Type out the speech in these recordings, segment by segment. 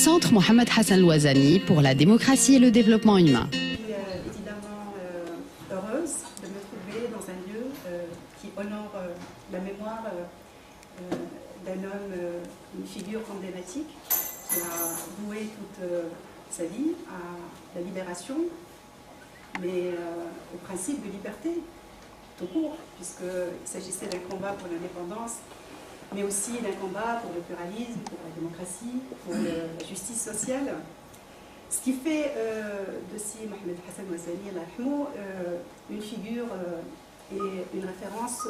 Centre Mohamed Hassan Louazani pour la démocratie et le développement humain. Je suis évidemment heureuse de me trouver dans un lieu qui honore la mémoire d'un homme, une figure emblématique qui a voué toute sa vie à la libération, mais au principe de liberté tout court, puisqu'il s'agissait d'un combat pour l'indépendance, mais aussi d'un combat pour le pluralisme, pour la démocratie, pour la justice sociale. Ce qui fait de si Mohamed Hassan Louazani une figure et une référence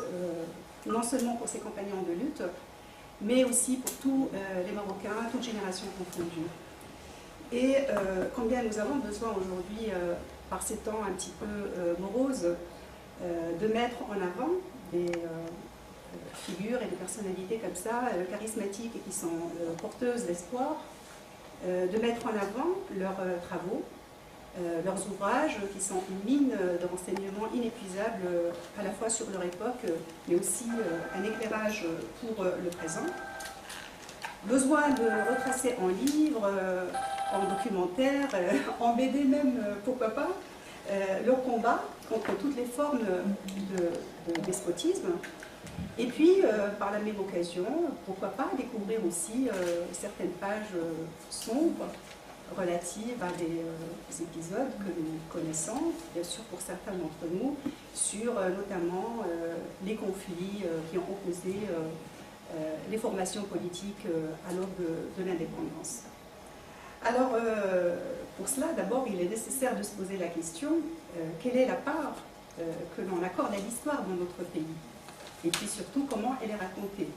non seulement pour ses compagnons de lutte, mais aussi pour tous les Marocains, toutes générations confondues. Et combien nous avons besoin aujourd'hui, par ces temps un petit peu moroses, de mettre en avant des figures et des personnalités comme ça, charismatiques et qui sont porteuses d'espoir, de mettre en avant leurs travaux, leurs ouvrages qui sont une mine de renseignements inépuisables à la fois sur leur époque, mais aussi un éclairage pour le présent. Besoin de retracer en livre, en documentaire, en BD même, pourquoi pas, leur combat contre toutes les formes de despotisme. Et puis, par la même occasion, pourquoi pas découvrir aussi certaines pages sombres relatives à des épisodes que nous connaissons, bien sûr pour certains d'entre nous, sur notamment les conflits qui ont opposé les formations politiques à l'aube de l'indépendance. Alors, pour cela, d'abord, il est nécessaire de se poser la question, quelle est la part que l'on accorde à l'histoire dans notre pays? Et puis surtout, comment elle est racontée.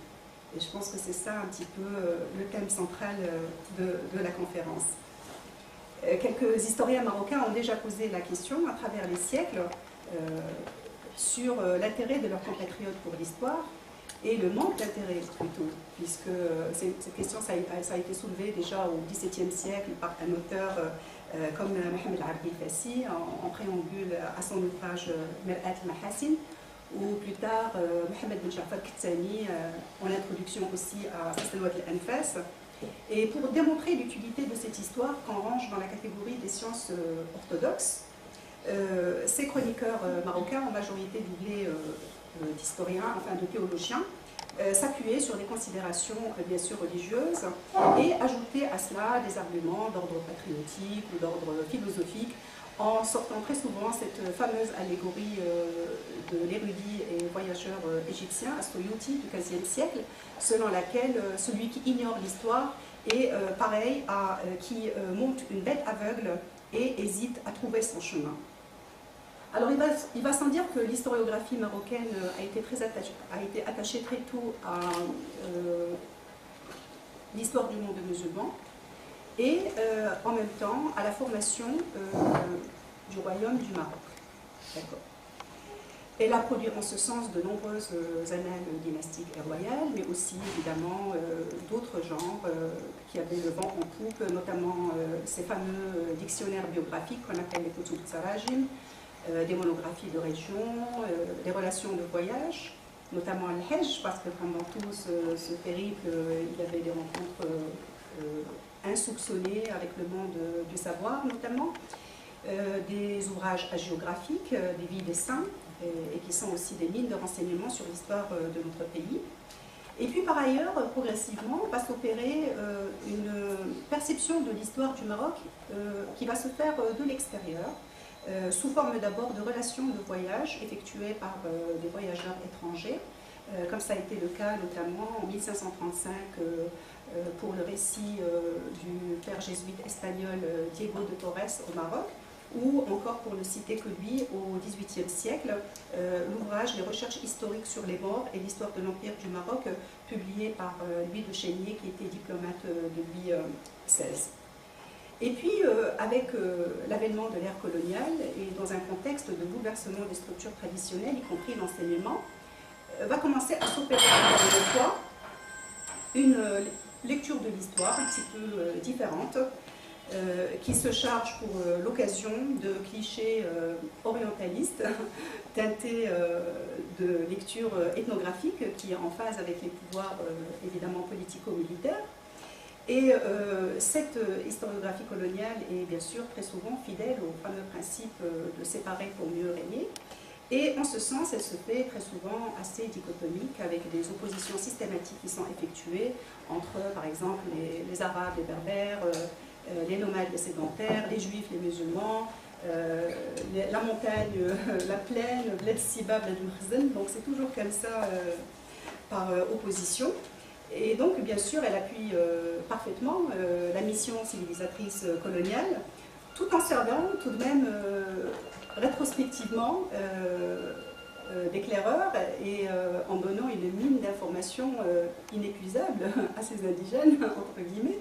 Et je pense que c'est ça un petit peu le thème central de la conférence. Quelques historiens marocains ont déjà posé la question à travers les siècles sur l'intérêt de leurs compatriotes pour l'histoire et le manque d'intérêt plutôt, puisque cette question ça a été soulevée déjà au XVIIe siècle par un auteur comme Mohamed Abdi Fassi en préambule à son ouvrage Mir'at al-Mahassin, ou plus tard Mohamed Ben Jafar Kittani en introduction aussi à Salwat al-Anfas. Et pour démontrer l'utilité de cette histoire qu'on range dans la catégorie des sciences orthodoxes, ces chroniqueurs marocains, en majorité doublés d'historiens, enfin de théologiens, s'appuyaient sur des considérations bien sûr religieuses et ajoutaient à cela des arguments d'ordre patriotique ou d'ordre philosophique, en sortant très souvent cette fameuse allégorie de l'érudit et voyageur égyptien As-Suyuti du XVe siècle, selon laquelle celui qui ignore l'histoire est pareil à qui monte une bête aveugle et hésite à trouver son chemin. Alors il va sans dire que l'historiographie marocaine a été attachée très tôt à l'histoire du monde musulman, et en même temps à la formation du royaume du Maroc. Elle a produit en ce sens de nombreuses annales dynastiques et royales, mais aussi évidemment d'autres genres qui avaient le vent en poupe, notamment ces fameux dictionnaires biographiques qu'on appelle les Kutub Sarajim, des monographies de région, des relations de voyage, notamment Al-Hajj, parce que pendant tout ce périple, il y avait des rencontres insoupçonnées avec le monde du savoir, notamment, des ouvrages hagiographiques, des vies des saints, et qui sont aussi des mines de renseignements sur l'histoire de notre pays. Et puis par ailleurs, progressivement, va s'opérer une perception de l'histoire du Maroc qui va se faire de l'extérieur, sous forme d'abord de relations de voyage effectuées par des voyageurs étrangers, comme ça a été le cas notamment en 1535 pour le récit du père jésuite espagnol Diego de Torres au Maroc, ou encore, pour ne citer que lui, au XVIIIe siècle, l'ouvrage Les recherches historiques sur les morts et l'histoire de l'Empire du Maroc, publié par Louis de Chénier, qui était diplomate de Louis XVI. Et puis, avec l'avènement de l'ère coloniale et dans un contexte de bouleversement des structures traditionnelles, y compris l'enseignement, va commencer à s'opérer une fois une lecture de l'histoire un petit peu différente, qui se charge pour l'occasion de clichés orientalistes, teintés de lecture ethnographique qui est en phase avec les pouvoirs évidemment politico-militaires, Et cette historiographie coloniale est bien sûr très souvent fidèle au fameux principe de séparer pour mieux régner. Et en ce sens, elle se fait très souvent assez dichotomique, avec des oppositions systématiques qui sont effectuées entre, par exemple, les Arabes, les Berbères, les nomades, les sédentaires, les Juifs, les musulmans, la montagne, la plaine, Bled Sibab, Bled Mkhzen. Donc c'est toujours comme ça par opposition. Et donc, bien sûr, elle appuie parfaitement la mission civilisatrice coloniale, tout en servant tout de même rétrospectivement d'éclaireur et en donnant une mine d'informations inépuisables à ces indigènes, entre guillemets,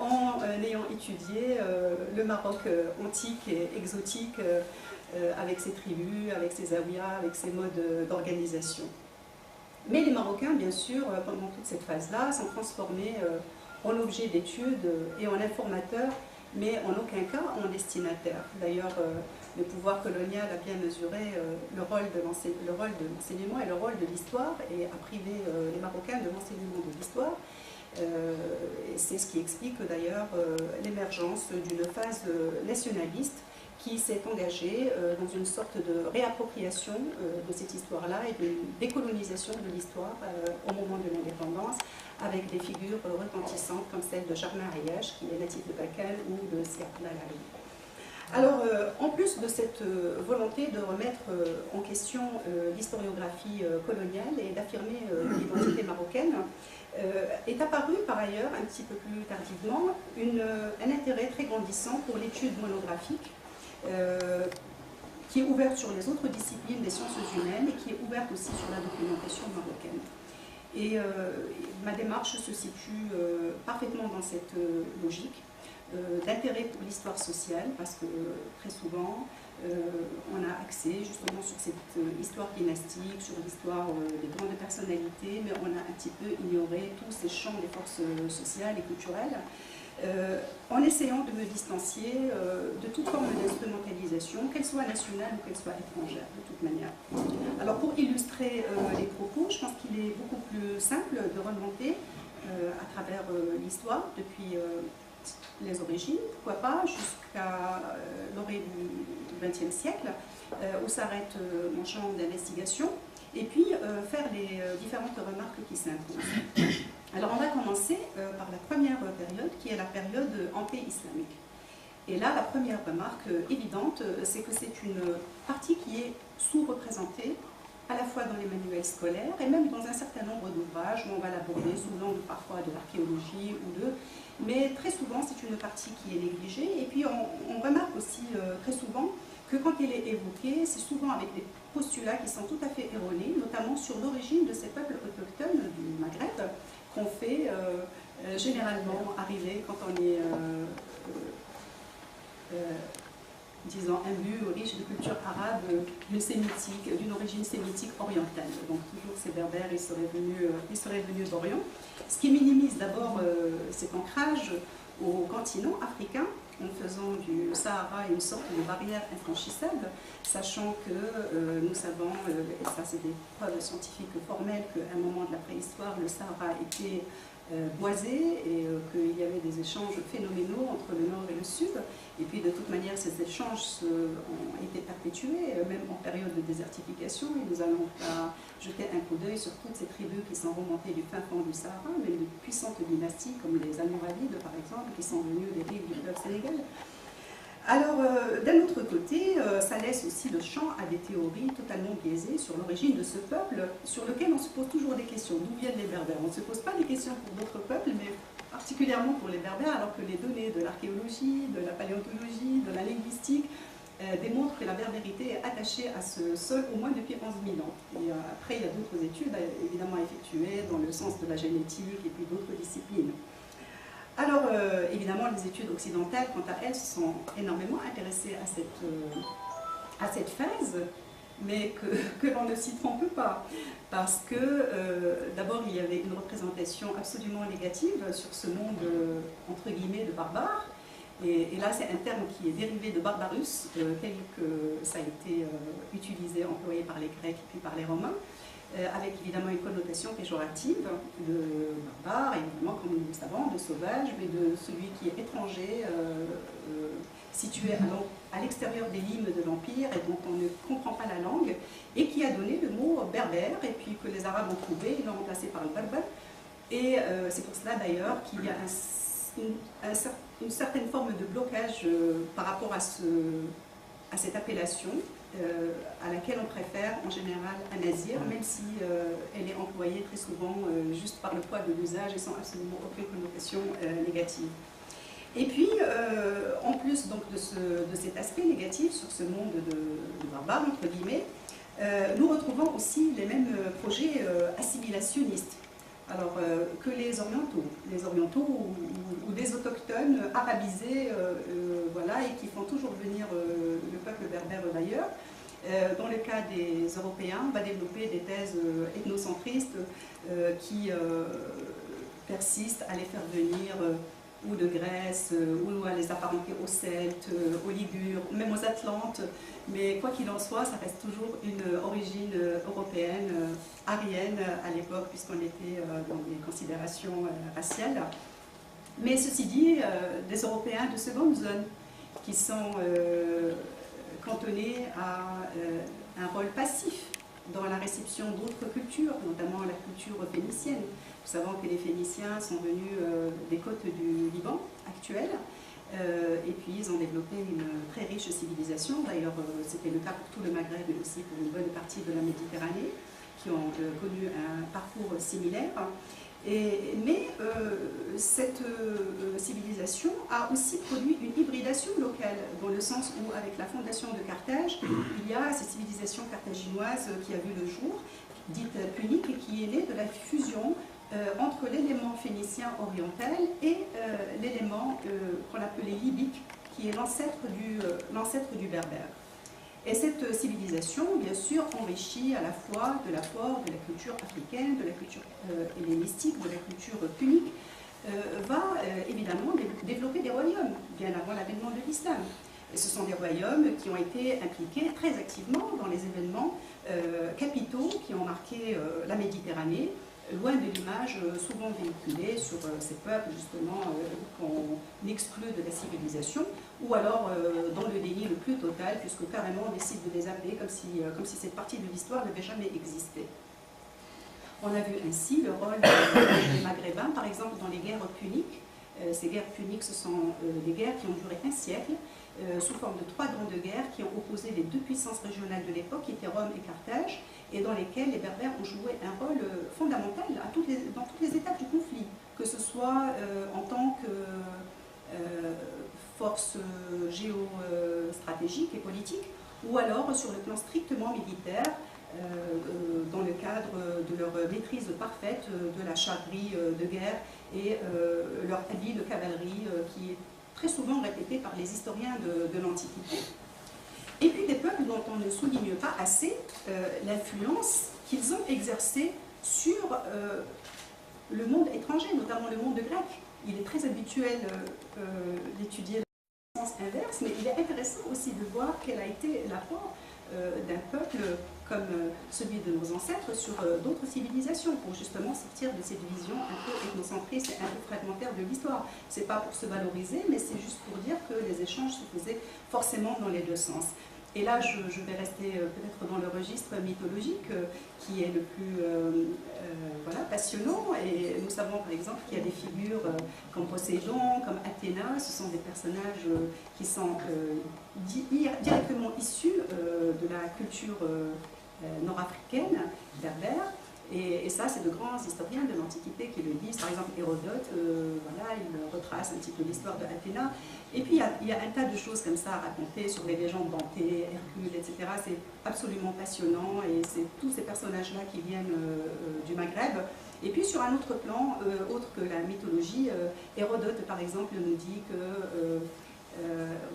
en ayant étudié le Maroc antique et exotique avec ses tribus, avec ses awiyas, avec ses modes d'organisation. Mais les Marocains, bien sûr, pendant toute cette phase-là, sont transformés en objet d'étude et en informateurs, mais en aucun cas en destinataires. D'ailleurs, le pouvoir colonial a bien mesuré le rôle de l'enseignement et le rôle de l'histoire, et a privé les Marocains de l'enseignement de l'histoire. C'est ce qui explique d'ailleurs l'émergence d'une phase nationaliste qui s'est engagée dans une sorte de réappropriation de cette histoire-là et de décolonisation de l'histoire au moment de l'indépendance, avec des figures retentissantes comme celle de Germain Rièche, qui est natif de Bakel, ou de Siad Lalari. Alors, en plus de cette volonté de remettre en question l'historiographie coloniale et d'affirmer l'identité marocaine, est apparu par ailleurs, un petit peu plus tardivement, un intérêt très grandissant pour l'étude monographique, qui est ouverte sur les autres disciplines des sciences humaines et qui est ouverte aussi sur la documentation marocaine. Et ma démarche se situe parfaitement dans cette logique d'intérêt pour l'histoire sociale, parce que très souvent on a accès justement sur cette histoire dynastique, sur l'histoire des grandes personnalités, mais on a un petit peu ignoré tous ces champs des forces sociales et culturelles, en essayant de me distancier de toute forme d'instrumentalisation, qu'elle soit nationale ou qu'elle soit étrangère, de toute manière. Alors pour illustrer les propos, je pense qu'il est beaucoup plus simple de remonter à travers l'histoire, depuis les origines, pourquoi pas, jusqu'à l'orée du XXe siècle, où s'arrête mon champ d'investigation, et puis faire les différentes remarques qui s'imposent. Alors on va commencer par la première période, qui est la période ampé-islamique. Et là, la première remarque évidente, c'est que c'est une partie qui est sous-représentée, à la fois dans les manuels scolaires, et même dans un certain nombre d'ouvrages où on va l'aborder sous l'angle parfois de l'archéologie ou de... Mais très souvent, c'est une partie qui est négligée. Et puis on remarque aussi très souvent que quand elle est évoquée, c'est souvent avec des postulats qui sont tout à fait erronés, notamment sur l'origine de ces peuples autochtones du Maghreb, qu'on fait généralement arriver quand on est, disons, imbu, riche de culture arabe, d'une origine sémitique orientale. Donc toujours ces berbères, ils seraient venus d'Orient. Ce qui minimise d'abord cet ancrage au continent africain, en faisant du Sahara une sorte de barrière infranchissable, sachant que nous savons, et ça c'est des preuves scientifiques formelles, qu'à un moment de la préhistoire, le Sahara était boisé et qu'il y avait des échanges phénoménaux entre le nord et le sud. Et puis de toute manière, ces échanges ont été perpétués, même en période de désertification. Et nous allons jeter un coup d'œil sur toutes ces tribus qui sont remontées du fin fond du Sahara, même de puissantes dynasties comme les Almoravides par exemple, qui sont venus des rives du fleuve Sénégal. Alors, d'un autre côté, ça laisse aussi le champ à des théories totalement biaisées sur l'origine de ce peuple, sur lequel on se pose toujours des questions. D'où viennent les Berbères? On ne se pose pas des questions pour d'autres peuples, mais particulièrement pour les Berbères, alors que les données de l'archéologie, de la paléontologie, de la linguistique démontrent que la berbérité est attachée à ce sol au moins depuis 11 000 ans. Et après, il y a d'autres études évidemment effectuées dans le sens de la génétique et puis d'autres disciplines. Alors, évidemment, les études occidentales, quant à elles, se sont énormément intéressées à cette phase, mais que l'on ne s'y trompe pas, parce que d'abord, il y avait une représentation absolument négative sur ce monde, entre guillemets, de barbares, et là, c'est un terme qui est dérivé de barbarus, tel que ça a été utilisé, employé par les Grecs et puis par les Romains. avec évidemment une connotation péjorative de barbare, évidemment, comme nous le savons, de sauvage, mais de celui qui est étranger, situé à l'extérieur des limes de l'Empire et dont on ne comprend pas la langue, et qui a donné le mot berbère, et puis que les Arabes ont trouvé, ils l'ont remplacé par le berbère. Et c'est pour cela d'ailleurs qu'il y a une certaine forme de blocage par rapport à cette appellation, à laquelle on préfère en général amazigh, même si elle est employée très souvent juste par le poids de l'usage et sans absolument aucune connotation négative. Et puis, en plus donc, de cet aspect négatif sur ce monde de barbares, entre guillemets, nous retrouvons aussi les mêmes projets assimilationnistes. Alors que les Orientaux ou des autochtones arabisés, voilà, et qui font toujours venir le peuple berbère d'ailleurs. Dans le cas des Européens, on va développer des thèses ethnocentristes qui persistent à les faire venir ou de Grèce, ou à les apparenter aux Celtes, aux Ligures, même aux Atlantes. Mais quoi qu'il en soit, ça reste toujours une origine européenne, aryenne à l'époque, puisqu'on était dans des considérations raciales. Mais ceci dit, des Européens de seconde zone, qui sont cantonnés à un rôle passif dans la réception d'autres cultures, notamment la culture phénicienne. Nous savons que les Phéniciens sont venus des côtes du Liban actuel, et puis ils ont développé une très riche civilisation. D'ailleurs, c'était le cas pour tout le Maghreb, mais aussi pour une bonne partie de la Méditerranée, qui ont connu un parcours similaire. Mais cette civilisation a aussi produit une hybridation locale, dans le sens où, avec la fondation de Carthage, il y a cette civilisation carthaginoise qui a vu le jour, dite punique, et qui est née de la fusion entre l'élément phénicien oriental et l'élément qu'on appelait libyque, qui est l'ancêtre du berbère. Et cette civilisation, bien sûr, enrichie à la fois de l'apport de la culture africaine, de la culture hellénistique, de la culture punique, va évidemment développer des royaumes, bien avant l'avènement de l'islam. Et ce sont des royaumes qui ont été impliqués très activement dans les événements capitaux qui ont marqué la Méditerranée, loin de l'image souvent véhiculée sur ces peuples justement qu'on exclut de la civilisation, ou alors dans le déni le plus total, puisque carrément on décide de les appeler comme si cette partie de l'histoire n'avait jamais existé. On a vu ainsi le rôle des Maghrébins, par exemple, dans les guerres puniques. Ces guerres puniques, ce sont des guerres qui ont duré un siècle, sous forme de 3 grandes guerres qui ont opposé les 2 puissances régionales de l'époque, qui étaient Rome et Carthage, et dans lesquelles les Berbères ont joué un rôle fondamental dans toutes les étapes du conflit, que ce soit en tant que force géostratégique et politique, ou alors sur le plan strictement militaire, dans le cadre de leur maîtrise parfaite de la chevalerie de guerre et leur habit de cavalerie qui est très souvent répété par les historiens de l'Antiquité. Et puis des peuples dont on ne souligne pas assez l'influence qu'ils ont exercée sur le monde étranger, notamment le monde grec. Il est très habituel d'étudier le sens inverse, mais il est intéressant aussi de voir quel a été l'apport d'un peuple comme celui de nos ancêtres sur d'autres civilisations, pour justement sortir de cette vision un peu ethnocentriste et un peu fragmentaire de l'histoire. C'est pas pour se valoriser, mais c'est juste pour dire que les échanges se faisaient forcément dans les deux sens. Et là, je vais rester peut-être dans le registre mythologique qui est le plus voilà, passionnant. Et nous savons par exemple qu'il y a des figures comme Poséidon, comme Athéna. Ce sont des personnages qui sont directement issus de la culture nord-africaine, berbère. Et ça, c'est de grands historiens de l'Antiquité qui le disent. Par exemple, Hérodote, voilà, il retrace un petit peu l'histoire de Athéna. Et puis, il y a un tas de choses comme ça à raconter sur les légendes d'Anté, Hercule, etc. C'est absolument passionnant et c'est tous ces personnages-là qui viennent du Maghreb. Et puis, sur un autre plan, autre que la mythologie, Hérodote, par exemple, nous dit que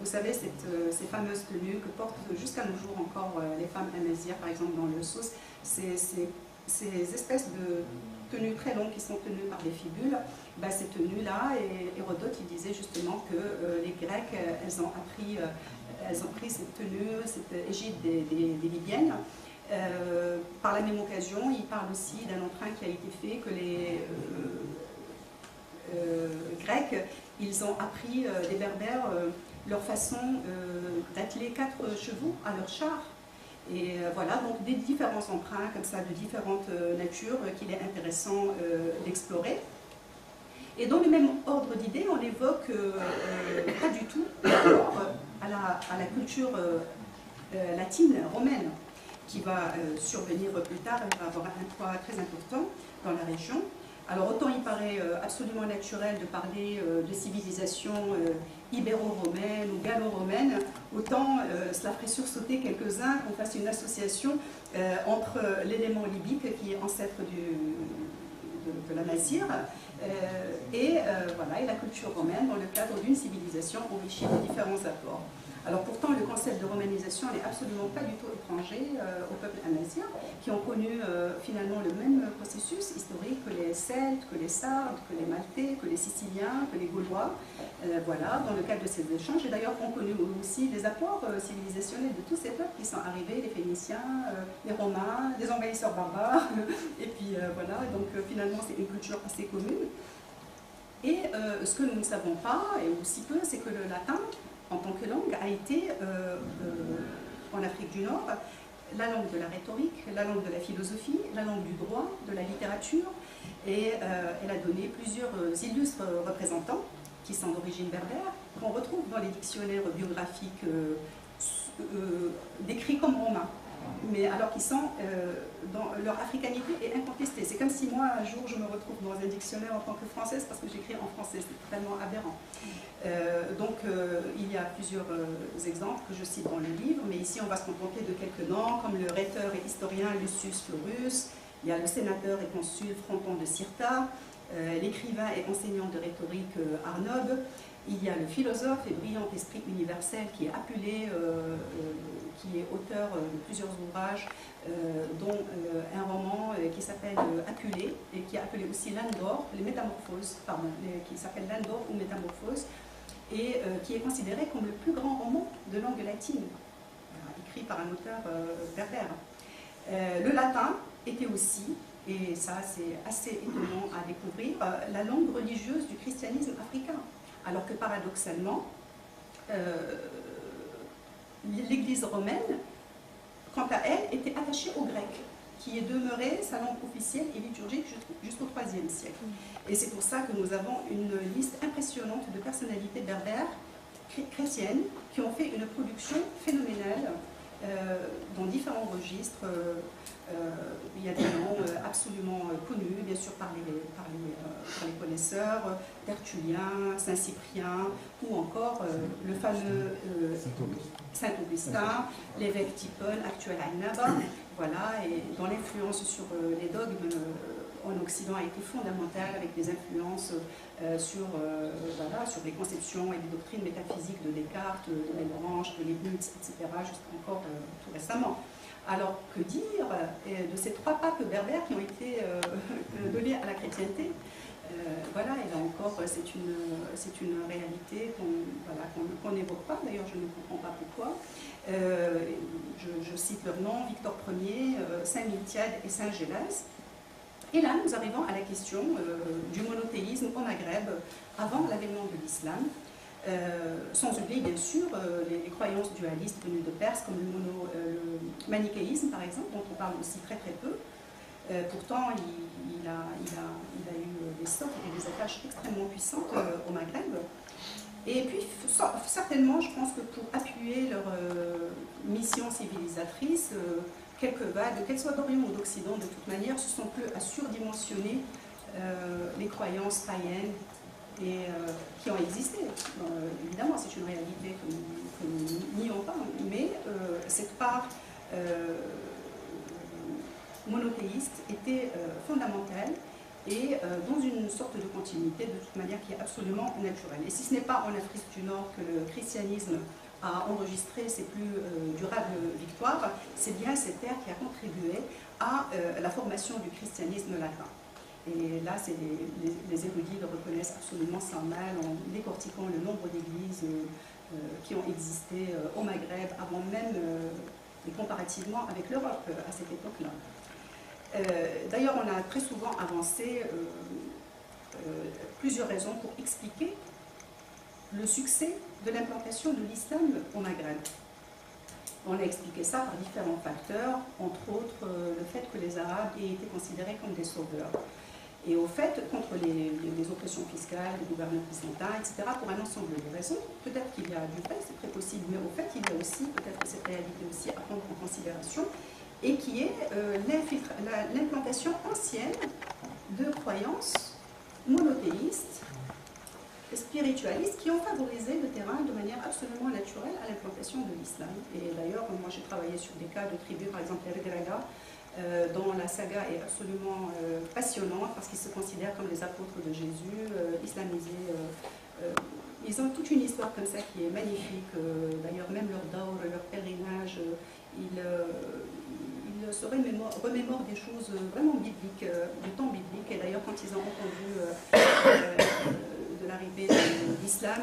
vous savez, ces fameuses tenues que portent jusqu'à nos jours encore les femmes amazières, par exemple, dans le Souss, ces espèces de tenues très longues qui sont tenues par des fibules, ben, ces tenues-là, et Hérodote il disait justement que les Grecs, elles ont pris cette tenue, cette égide des Libyennes, Par la même occasion, il parle aussi d'un emprunt qui a été fait, que les Grecs, ils ont appris des Berbères leur façon d'atteler 4 chevaux à leur char. Et voilà, donc des différents emprunts comme ça, de différentes natures qu'il est intéressant d'explorer. Et dans le même ordre d'idées, on évoque pas du tout à la culture latine, romaine, qui va survenir plus tard, elle va avoir un poids très important dans la région. Alors autant il paraît absolument naturel de parler de civilisation ibéro-romaine ou gallo-romaine, autant cela ferait sursauter quelques-uns qu'on fasse une association entre l'élément libyque qui est ancêtre de la Masire et la culture romaine dans le cadre d'une civilisation enrichie de différents apports. Alors pourtant, le concept de romanisation n'est absolument pas du tout étranger au peuple amazigh, qui ont connu finalement le même processus historique que les Celtes, que les Sardes, que les Maltais, que les Siciliens, que les Gaulois. Voilà, dans le cadre de ces échanges, et d'ailleurs ont connu aussi des apports civilisationnels de tous ces peuples qui sont arrivés, les Phéniciens, les Romains, des envahisseurs barbares, et puis voilà, donc finalement c'est une culture assez commune. Et ce que nous ne savons pas, et aussi peu, c'est que le latin, en tant que langue, a été, en Afrique du Nord, la langue de la rhétorique, la langue de la philosophie, la langue du droit, de la littérature, et elle a donné plusieurs illustres représentants qui sont d'origine berbère, qu'on retrouve dans les dictionnaires biographiques décrits comme romains, mais alors qu'ils sont dans leur africanité est incontestée. C'est comme si moi, un jour, je me retrouve dans un dictionnaire en tant que française parce que j'écris en français, c'est totalement aberrant. Il y a plusieurs exemples que je cite dans le livre, mais ici on va se contenter de quelques noms, comme le rhéteur et historien Lucius Florus, il y a le sénateur et consul Fronton de Cirta, l'écrivain et enseignant de rhétorique Arnobe, il y a le philosophe et brillant esprit universel qui est Apulée, qui est auteur de plusieurs ouvrages, dont un roman qui s'appelle Apulée, et qui est appelé aussi Landor, les Métamorphoses, pardon, qui s'appelle Landor ou Métamorphoses, et qui est considéré comme le plus grand roman de langue latine, écrit par un auteur berbère. Le latin était aussi, et ça c'est assez étonnant à découvrir, la langue religieuse du christianisme africain, alors que paradoxalement, l'Église romaine, quant à elle, était attachée au grec, qui est demeuré sa langue officielle et liturgique jusqu'au IIIe siècle. Et c'est pour ça que nous avons une liste impressionnante de personnalités berbères chrétiennes qui ont fait une production phénoménale dans différents registres. Il y a des noms absolument connus, bien sûr par les connaisseurs, Tertullien, Saint-Cyprien, ou encore le fameux Saint-Augustin, l'évêque Tipon, actuel à Innaba. Voilà, et dont l'influence sur les dogmes en Occident a été fondamentale, avec des influences sur les conceptions et les doctrines métaphysiques de Descartes, de Malebranche, de Leibniz, etc., jusqu'à encore tout récemment. Alors, que dire de ces 3 papes berbères qui ont été donnés à la chrétienté? Voilà, et là encore, c'est une réalité qu'on n'évoque pas, d'ailleurs je ne comprends pas pourquoi. Je cite leurs noms, Victor Ier, Saint Miltiade et Saint Gélas. Et là, nous arrivons à la question du monothéisme au Maghreb avant l'avènement de l'islam. Sans oublier bien sûr les croyances dualistes venues de Perse, comme le manichéisme par exemple, dont on parle aussi très très peu. Pourtant, il a eu des sortes et des attaches extrêmement puissantes au Maghreb. Et puis, certainement, je pense que pour appuyer leur mission civilisatrice, quelques vagues, qu'elles soient d'Orient ou d'Occident, de toute manière, se sont plus à surdimensionner les croyances païennes et qui ont existé. Évidemment, c'est une réalité que nous nions pas, mais cette part monothéiste était fondamentale et dans une sorte de continuité, de toute manière, qui est absolument naturelle. Et si ce n'est pas en Afrique du Nord que le christianisme a enregistré ses plus durables victoires, c'est bien cette ère qui a contribué à la formation du christianisme latin. Et là, les érudits le reconnaissent absolument sans mal en décortiquant le nombre d'églises qui ont existé au Maghreb avant même et comparativement avec l'Europe à cette époque-là. D'ailleurs, on a très souvent avancé plusieurs raisons pour expliquer le succès de l'implantation de l'islam au Maghreb. On a expliqué ça par différents facteurs, entre autres le fait que les Arabes aient été considérés comme des sauveurs. Et au fait, contre les oppressions fiscales, des gouverneurs byzantins, etc., pour un ensemble de raisons, peut-être qu'il y a du vrai, c'est très possible, mais au fait, il y a aussi, peut-être que cette réalité aussi à prendre en considération, et qui est l'implantation ancienne de croyances monothéistes, spiritualistes, qui ont favorisé le terrain de manière absolument naturelle à l'implantation de l'islam. Et d'ailleurs, moi j'ai travaillé sur des cas de tribus, par exemple les Regraga, dont la saga est absolument passionnante parce qu'ils se considèrent comme les apôtres de Jésus, islamisés. Ils ont toute une histoire comme ça qui est magnifique. D'ailleurs, même leur daur, leur pèlerinage, ils se remémorent des choses vraiment bibliques, du temps biblique. Et d'ailleurs, quand ils ont entendu de l'arrivée de l'islam,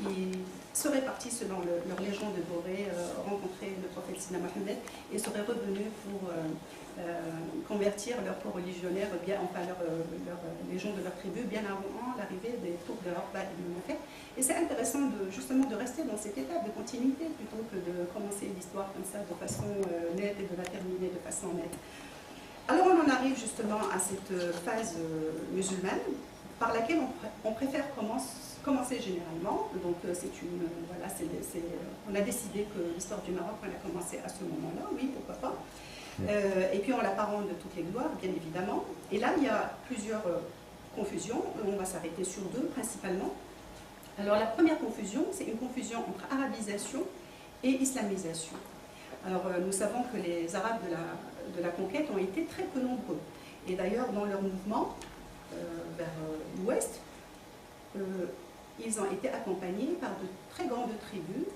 ils seraient partis selon leur légende dorée, rencontrer le prophète Sina Mohammed et seraient revenus pour convertir leur co-religionnaire, enfin leur légende de leur tribu, bien avant l'arrivée des troupes de Orba et de Mouafek. Et c'est intéressant justement de rester dans cette étape de continuité plutôt que de commencer l'histoire comme ça de façon nette et de la terminer de façon nette. Alors on en arrive justement à cette phase musulmane par laquelle on préfère commencer généralement. Donc voilà, on a décidé que l'histoire du Maroc, on a commencé à ce moment-là, oui, pourquoi pas. Et puis on l'apparente de toutes les gloires, bien évidemment. Et là, il y a plusieurs confusions. On va s'arrêter sur deux principalement. Alors la première confusion, c'est une confusion entre arabisation et islamisation. Alors nous savons que les Arabes de la conquête ont été très peu nombreux. Et d'ailleurs, dans leur mouvement vers l'ouest, ils ont été accompagnés par de très grandes tribus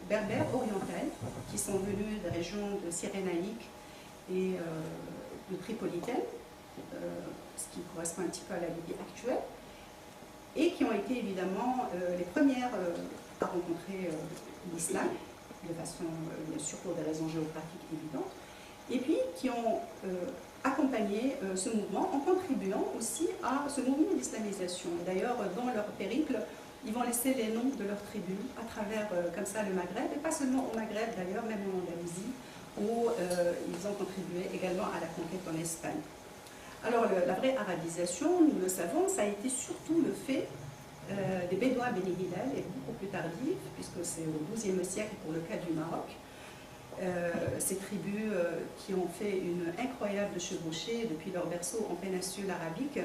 berbères orientales qui sont venues des régions de Cyrénaïque et de Tripolitaine, ce qui correspond un petit peu à la Libye actuelle, et qui ont été évidemment les premières à rencontrer l'islam, de façon, bien sûr, pour des raisons géographiques évidentes, et puis qui ont accompagné ce mouvement en contribuant aussi à ce mouvement d'islamisation. D'ailleurs, dans leur périple, ils vont laisser les noms de leurs tribus à travers, comme ça, le Maghreb, et pas seulement au Maghreb d'ailleurs, même en Andalousie, où ils ont contribué également à la conquête en Espagne. Alors, la vraie arabisation, nous le savons, ça a été surtout le fait des Bédouins Beni Hillel, et beaucoup plus tardif, puisque c'est au XIIe siècle pour le cas du Maroc. Ces tribus qui ont fait une incroyable chevauchée depuis leur berceau en péninsule arabique,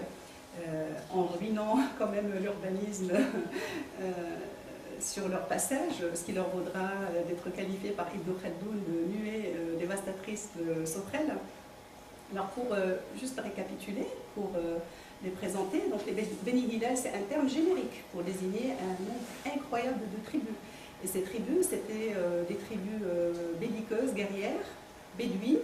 en ruinant quand même l'urbanisme sur leur passage, ce qui leur vaudra d'être qualifiés par Ibn Khaldoun de nuée dévastatrice de sauterelles. Alors pour juste récapituler, pour les présenter, donc les Beni Hillel, c'est un terme générique pour désigner un nombre incroyable de tribus. Et ces tribus, c'était des tribus belliqueuses, guerrières, bédouines,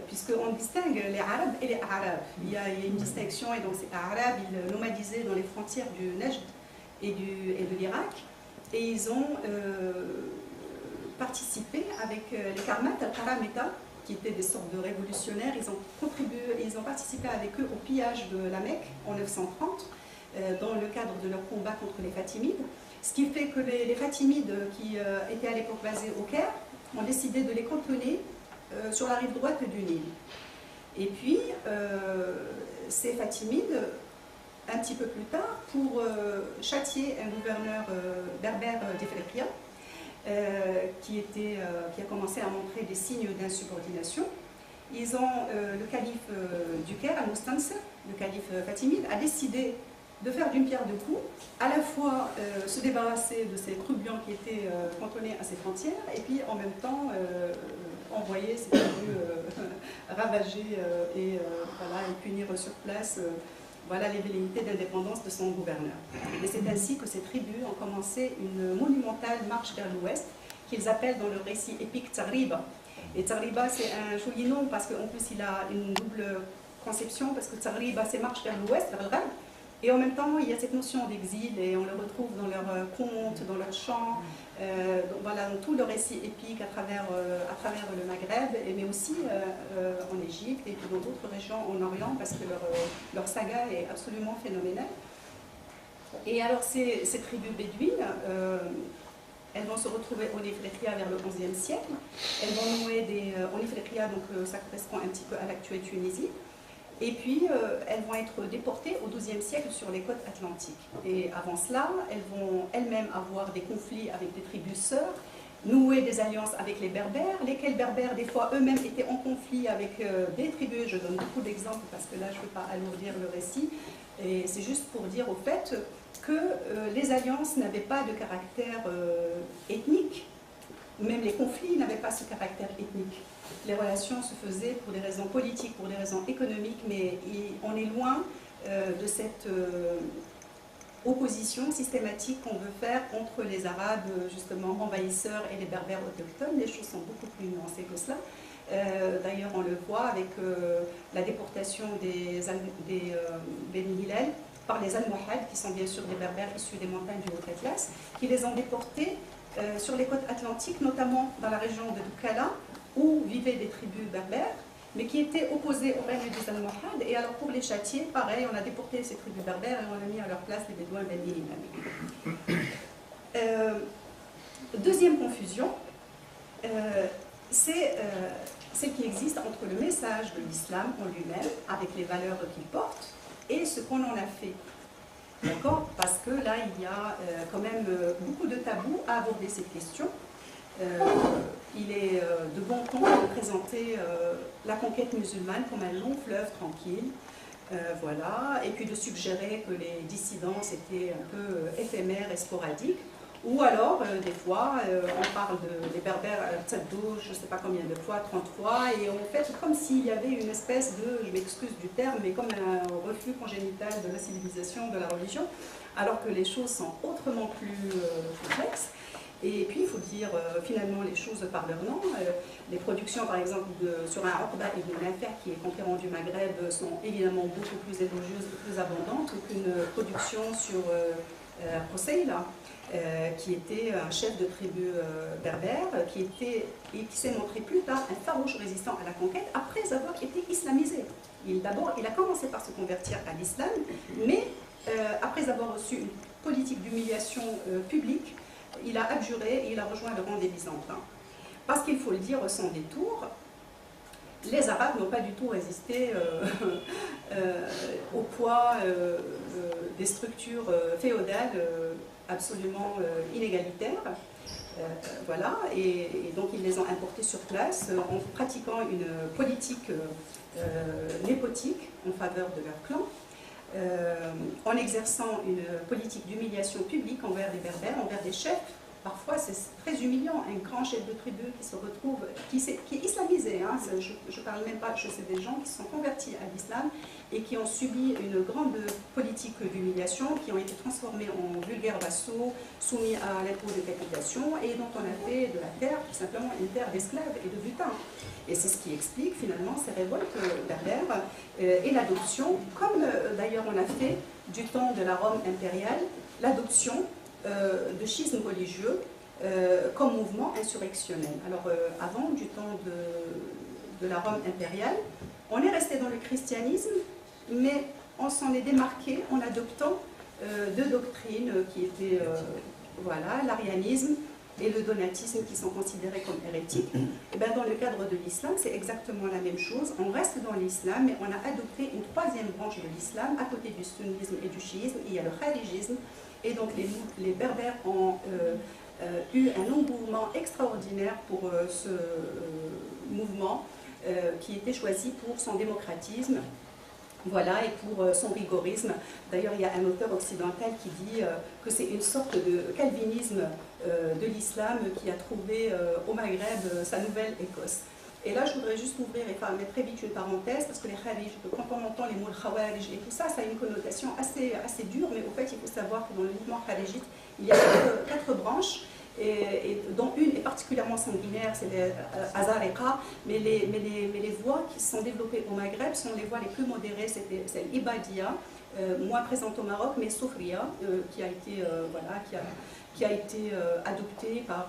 puisqu'on distingue les Arabes et les Arabes. Il y a une distinction, et donc ces Arabes, ils nomadisaient dans les frontières du Nejd et de l'Irak, et ils ont participé avec les Karmat al-Karamita, qui étaient des sortes de révolutionnaires. Ils ont contribué, ils ont participé avec eux au pillage de la Mecque en 930, dans le cadre de leur combat contre les Fatimides. Ce qui fait que les Fatimides, qui étaient à l'époque basés au Caire, ont décidé de les cantonner sur la rive droite du Nil. Et puis, ces Fatimides, un petit peu plus tard, pour châtier un gouverneur berbère d'Ifriqiya, qui a commencé à montrer des signes d'insubordination, ils ont, le calife du Caire, Al-Mustansir, le calife fatimide, a décidé de faire d'une pierre deux coups, à la fois se débarrasser de ces trublions qui étaient cantonnés à ses frontières, et puis en même temps envoyer ces tribus ravager et punir sur place voilà, les velléités d'indépendance de son gouverneur. Et c'est ainsi que ces tribus ont commencé une monumentale marche vers l'ouest, qu'ils appellent dans le récit épique Tsariba. Et Tsariba, c'est un joli nom parce qu'en plus il a une double conception, parce que Tsariba, c'est marche vers l'ouest, vers le Rab, Et en même temps, il y a cette notion d'exil et on le retrouve dans leurs contes, dans leurs chants, donc voilà, dans tout le récit épique à travers le Maghreb, mais aussi en Égypte et dans d'autres régions en Orient, parce que leur saga est absolument phénoménale. Et alors ces tribus bédouines, elles vont se retrouver en Ifriqiya vers le XIe siècle. Elles vont nouer en Ifriqiya, donc ça correspond un petit peu à l'actuelle Tunisie. Et puis, elles vont être déportées au XIIe siècle sur les côtes atlantiques. Et avant cela, elles vont elles-mêmes avoir des conflits avec des tribus sœurs, nouer des alliances avec les Berbères, lesquels Berbères, des fois, eux-mêmes étaient en conflit avec des tribus. Je donne beaucoup d'exemples parce que là, je ne veux pas alourdir le récit. Et c'est juste pour dire au fait que les alliances n'avaient pas de caractère ethnique. Même les conflits n'avaient pas ce caractère ethnique. Les relations se faisaient pour des raisons politiques, pour des raisons économiques, mais on est loin de cette opposition systématique qu'on veut faire entre les Arabes, justement, envahisseurs et les Berbères autochtones. Les choses sont beaucoup plus nuancées que cela. D'ailleurs, on le voit avec la déportation des Beni Hillel par les Almohades, qui sont bien sûr des Berbères issus des montagnes du Haut-Atlas, qui les ont déportés sur les côtes atlantiques, notamment dans la région de Doukala, où vivaient des tribus berbères, mais qui étaient opposées au règne des Almohades. Et alors pour les châtier, pareil, on a déporté ces tribus berbères et on a mis à leur place les Bédouins Beni Hillel. Deuxième confusion, c'est celle qui existe entre le message de l'islam en lui-même, avec les valeurs qu'il porte, et ce qu'on en a fait. D'accord? Parce que là, il y a quand même beaucoup de tabous à aborder cette question. Il est de bon ton de présenter la conquête musulmane comme un long fleuve tranquille, voilà, et puis de suggérer que les dissidences étaient un peu éphémères et sporadiques. Ou alors, des fois, on parle des Berbères à Tsaddo, je ne sais pas combien de fois, 30 fois, et on fait comme s'il y avait une espèce de, je m'excuse du terme, mais comme un refus congénital de la civilisation, de la religion, alors que les choses sont autrement plus complexes. Et puis, il faut dire finalement les choses par leur nom. Les productions, par exemple, sur un Uqba ibn Nafi' qui est conquérant du Maghreb, sont évidemment beaucoup plus élogieuses et plus abondantes qu'une production sur Qusayla, qui était un chef de tribu berbère, qui s'est montré plus tard un farouche résistant à la conquête après avoir été islamisé. Il a commencé par se convertir à l'islam, mais après avoir reçu une politique d'humiliation publique, il a abjuré et il a rejoint le rang des Byzantins. Parce qu'il faut le dire sans détour, les Arabes n'ont pas du tout résisté au poids des structures féodales absolument inégalitaires. Voilà, et donc ils les ont importés sur place en pratiquant une politique népotique en faveur de leur clan. En exerçant une politique d'humiliation publique envers les Berbères, envers des chefs. Parfois, c'est très humiliant, un grand chef de tribu qui se retrouve, qui est islamisé, hein, je ne parle même pas, je sais des gens qui se sont convertis à l'islam et qui ont subi une grande politique d'humiliation, qui ont été transformés en vulgaires vassaux, soumis à l'impôt de capitation et dont on a fait de la terre, tout simplement, une terre d'esclaves et de butins. Et c'est ce qui explique finalement ces révoltes berbères et l'adoption, comme d'ailleurs on a fait du temps de la Rome impériale, l'adoption de schismes religieux comme mouvement insurrectionnel. Alors avant, du temps de la Rome impériale, on est resté dans le christianisme, mais on s'en est démarqué en adoptant deux doctrines qui étaient voilà, l'arianisme et le donatisme qui sont considérés comme hérétiques. Et bien, dans le cadre de l'islam, c'est exactement la même chose. On reste dans l'islam, mais on a adopté une troisième branche de l'islam, à côté du sunnisme et du chiisme, il y a le kharijisme. Et donc les Berbères ont eu un engouement extraordinaire pour ce mouvement qui était choisi pour son démocratisme. Voilà, et pour son rigorisme. D'ailleurs, il y a un auteur occidental qui dit que c'est une sorte de calvinisme de l'islam qui a trouvé au Maghreb sa nouvelle Écosse. Et là, je voudrais juste ouvrir et mettre très vite une parenthèse, parce que les kharij, quand on entend les mots khawarij et tout ça, ça a une connotation assez dure, mais au fait, il faut savoir que dans le mouvement kharijite, il y a quatre branches, et dont une est particulièrement sanguinaire, c'est les Azariqa, mais les voies qui se sont développées au Maghreb sont les voies les plus modérées, c'est l'Ibadia, moins présente au Maroc, mais Soufria, qui a été, voilà, qui a été adoptée par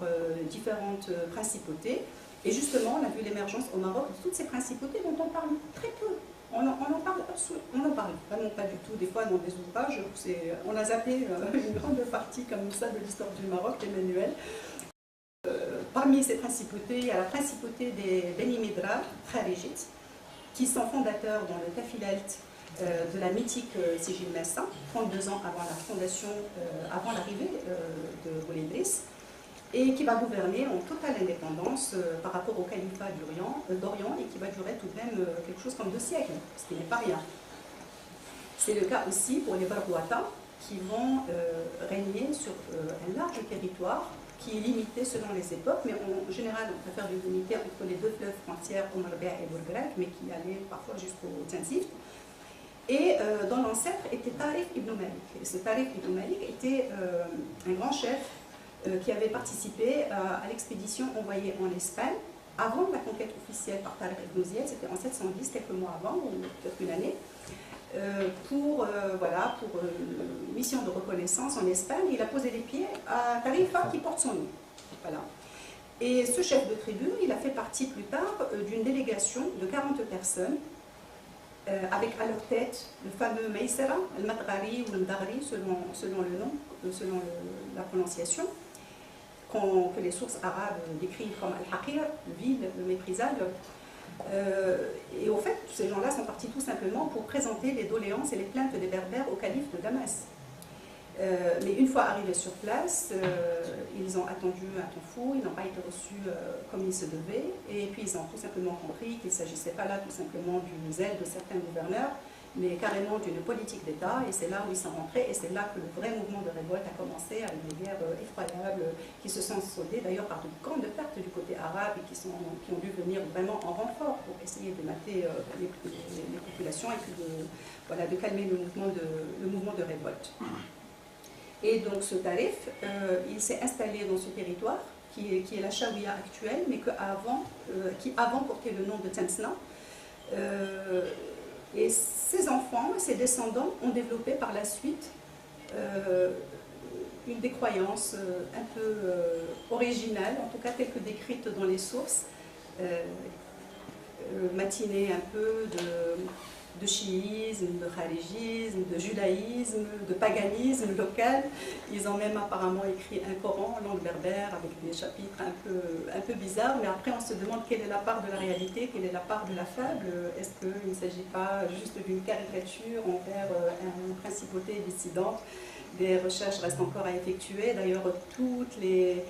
différentes principautés. Et justement, on a vu l'émergence au Maroc de toutes ces principautés dont on parle très peu. On en parle vraiment pas du tout. Des fois, dans des ouvrages, on a zappé une grande partie comme ça de l'histoire du Maroc, les manuels. Parmi ces principautés, il y a la principauté des Beni Midrar, Kharijites, qui sont fondateurs dans le Tafilalt de la mythique Sigil Massa, 32 ans avant la fondation, avant l'arrivée de Boulay Idriss, et qui va gouverner en totale indépendance par rapport au califat d'Orient et qui va durer tout de même quelque chose comme 2 siècles, ce qui n'est pas rien. C'est le cas aussi pour les Barbuata qui vont régner sur un large territoire qui est limité selon les époques, mais en général on préfère le limiter entre les 2 fleuves frontières, Oumarbia et Bourgrek, mais qui allaient parfois jusqu'au Tinzif. Et dans l'ancêtre était Tarif ibn Malik. Et ce Tarif ibn Malik était un grand chef qui avait participé à l'expédition envoyée en Espagne avant la conquête officielle par Tariq ibn Ziyad, c'était en 710, quelques mois avant, ou peut-être une année, pour une mission de reconnaissance en Espagne. Il a posé les pieds à Tarifa qui porte son nom. Voilà. Et ce chef de tribu, il a fait partie plus tard d'une délégation de 40 personnes, avec à leur tête le fameux Maïsera, le Madrari ou le Mdagri, selon le nom, selon la prononciation, que les sources arabes décrivent comme Al-Haqir, le vide, le méprisable. Et au fait, ces gens-là sont partis tout simplement pour présenter les doléances et les plaintes des Berbères au calife de Damas. Mais une fois arrivés sur place, ils ont attendu un temps fou, ils n'ont pas été reçus comme il se devait, et puis ils ont tout simplement compris qu'il ne s'agissait pas là tout simplement du zèle de certains gouverneurs, mais carrément d'une politique d'État, et c'est là où ils sont rentrés, et c'est là que le vrai mouvement de révolte a commencé, avec des guerres effroyables qui se sont soldées d'ailleurs par de grandes pertes du côté arabe, et qui ont dû venir vraiment en renfort pour essayer de mater les populations, et puis de calmer le mouvement de révolte. Et donc ce Tarif, il s'est installé dans ce territoire, qui est la Chaouia actuelle, mais qui avant portait le nom de Tensna. Et ses enfants, ses descendants ont développé par la suite une des croyances un peu originales, en tout cas telles que décrites dans les sources, matinée un peu de chiisme, de kharijisme, de judaïsme, de paganisme local. Ils ont même apparemment écrit un Coran en langue berbère avec des chapitres un peu bizarres, mais après on se demande quelle est la part de la réalité, quelle est la part de la fable. Est-ce qu'il ne s'agit pas juste d'une caricature envers une principauté dissidente? Des recherches restent encore à effectuer. D'ailleurs, toutes les